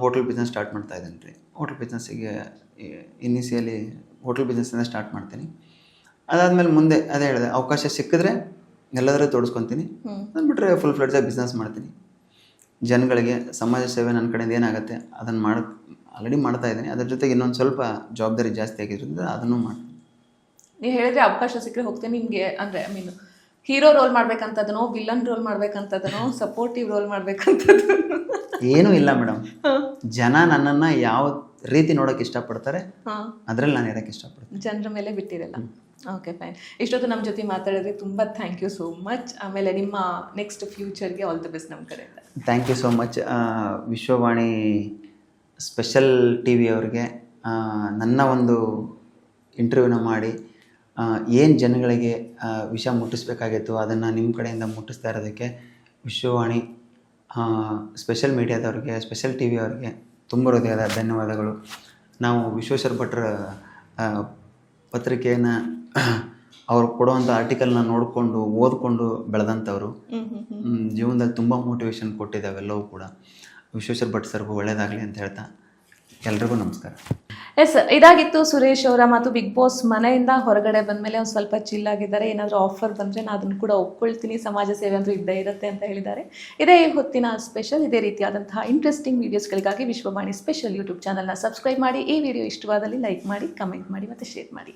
ಹೋಟೆಲ್ ಬಿಸ್ನೆಸ್ ಸ್ಟಾರ್ಟ್ ಮಾಡ್ತಾ ಇದ್ದೀನಿ ರೀ. ಹೋಟೆಲ್ ಬಿಸ್ನೆಸ್ಸಿಗೆ ಇನಿಷಿಯಲಿ ಹೋಟೆಲ್ ಬಿಸ್ನೆಸ್ಸಿಂದ ಸ್ಟಾರ್ಟ್ ಮಾಡ್ತೀನಿ. ಅದಾದಮೇಲೆ ಮುಂದೆ ಅದೇ ಹೇಳಿದೆ, ಅವಕಾಶ ಸಿಕ್ಕಿದ್ರೆ ಎಲ್ಲದರೇ ತೋಡಿಸ್ಕೊತೀನಿ. ಅಂದ್ಬಿಟ್ರೆ ಫುಲ್ ಫ್ಲೆಡ್ಜಾಗಿ ಬಿಸ್ನೆಸ್ ಮಾಡ್ತೀನಿ. ಜನಗಳಿಗೆ ಸಮಾಜ ಸೇವೆ ನನ್ನ ಕಡೆಯಿಂದ ಏನಾಗುತ್ತೆ ಅದನ್ನು ಆಲ್ರೆಡಿ ಮಾಡ್ತಾ ಇದ್ದೀನಿ. ಅದ್ರ ಜೊತೆಗೆ ಇನ್ನೊಂದು ಸ್ವಲ್ಪ ಜವಾಬ್ದಾರಿ ಜಾಸ್ತಿ ಆಗಿರೋದ್ರಿಂದ ಅದನ್ನು ಮಾಡ್ತೀನಿ. ನೀವು ಹೇಳಿದ್ರೆ ಅವಕಾಶ ಸಿಕ್ಕರೆ ಹೋಗ್ತೀನಿ. ನಿಮಗೆ ಅಂದರೆ ಹೀರೋ ರೋಲ್ ಮಾಡ್ಬೇಕಂತದನೋ, ವಿಲನ್ ರೋಲ್ ಮಾಡ್ಬೇಕಂತದನೋ, ಸಪೋರ್ಟಿವ್ ರೋಲ್ ಮಾಡ್ಬೇಕಂತದನೋ? ಏನೂ ಇಲ್ಲ ಮೇಡಮ್. ಜನ ನನ್ನನ್ನು ಯಾವ ರೀತಿ ನೋಡೋಕೆ ಇಷ್ಟಪಡ್ತಾರೆ ಅದರಲ್ಲಿ ನಾನು ಇರೋಕ್ಕೆ ಇಷ್ಟಪಡ್ತೀನಿ. ಜನರ ಮೇಲೆ ಬಿಟ್ಟಿರಲ್ಲ. Okay, fine. ಇಷ್ಟೊತ್ತು ನಮ್ಮ ಜೊತೆ ಮಾತಾಡಿದ್ರೆ ತುಂಬ ಥ್ಯಾಂಕ್ ಯು ಸೋ ಮಚ್. ಆಮೇಲೆ ನಿಮ್ಮ ನೆಕ್ಸ್ಟ್ ಫ್ಯೂಚರ್ಗೆ ಆಲ್ ದಿ ಬೆಸ್ಟ್ ನಮ್ಮ ಕಡೆಯಿಂದ. Thank you so much. Vishwavani special T V ಅವ್ರಿಗೆ ನನ್ನ ಒಂದು ಇಂಟರ್ವ್ಯೂನ ಮಾಡಿ ಏನು ಜನಗಳಿಗೆ ವಿಷಯ ಮುಟ್ಟಿಸ್ಬೇಕಾಗಿತ್ತು ಅದನ್ನು ನಿಮ್ಮ ಕಡೆಯಿಂದ ಮುಟ್ಟಿಸ್ತಾ ಇರೋದಕ್ಕೆ ವಿಶ್ವವಾಣಿ ಸ್ಪೆಷಲ್ ಮೀಡಿಯಾದವ್ರಿಗೆ, ಸ್ಪೆಷಲ್ ಟಿ ವಿ ಅವ್ರಿಗೆ ತುಂಬ ಹೃದಯದ ಧನ್ಯವಾದಗಳು. ನಾವು ವಿಶ್ವೇಶ್ವರ ಭಟ್ರ ಪತ್ರಿಕೆಯನ್ನು ಅವ್ರು ಕೊಡುವಂಥ ಆರ್ಟಿಕಲ್ನ ನೋಡಿಕೊಂಡು ಓದ್ಕೊಂಡು ಬೆಳೆದಂಥವ್ರು. ಜೀವನದಲ್ಲಿ ತುಂಬ ಮೋಟಿವೇಶನ್ ಕೊಟ್ಟಿದ್ದಾವೆಲ್ಲವೂ ಕೂಡ. ವಿಶ್ವೇಶ್ವರ ಭಟ್ ಸರ್ಗೂ ಒಳ್ಳೆಯದಾಗಲಿ ಅಂತ ಹೇಳ್ತಾ ಎಲ್ರಿಗೂ ನಮಸ್ಕಾರ. ಎಸ್, ಇದಾಗಿತ್ತು ಸುರೇಶ್ ಅವರ ಮಾತು. ಬಿಗ್ ಬಾಸ್ ಮನೆಯಿಂದ ಹೊರಗಡೆ ಬಂದಮೇಲೆ ಒಂದು ಸ್ವಲ್ಪ ಚಿಲ್ ಆಗಿದ್ದಾರೆ. ಏನಾದರೂ ಆಫರ್ ಬಂದರೆ ನಾನು ಅದನ್ನು ಕೂಡ ಒಪ್ಕೊಳ್ತೀನಿ, ಸಮಾಜ ಸೇವೆ ಅಂತೂ ಇದ್ದೇ ಇರುತ್ತೆ ಅಂತ ಹೇಳಿದ್ದಾರೆ. ಇದೇ ಹೊತ್ತಿನ ಸ್ಪೆಷಲ್. ಇದೇ ರೀತಿಯಾದಂತಹ ಇಂಟ್ರೆಸ್ಟಿಂಗ್ ವೀಡಿಯೋಸ್ಗಳಿಗಾಗಿ ವಿಶ್ವವಾಣಿ ಸ್ಪೆಷಲ್ ಯೂಟ್ಯೂಬ್ ಚಾನಲ್ನ ಸಬ್ಸ್ಕ್ರೈಬ್ ಮಾಡಿ. ಈ ವಿಡಿಯೋ ಇಷ್ಟವಾದಲ್ಲಿ ಲೈಕ್ ಮಾಡಿ, ಕಮೆಂಟ್ ಮಾಡಿ ಮತ್ತು ಶೇರ್ ಮಾಡಿ.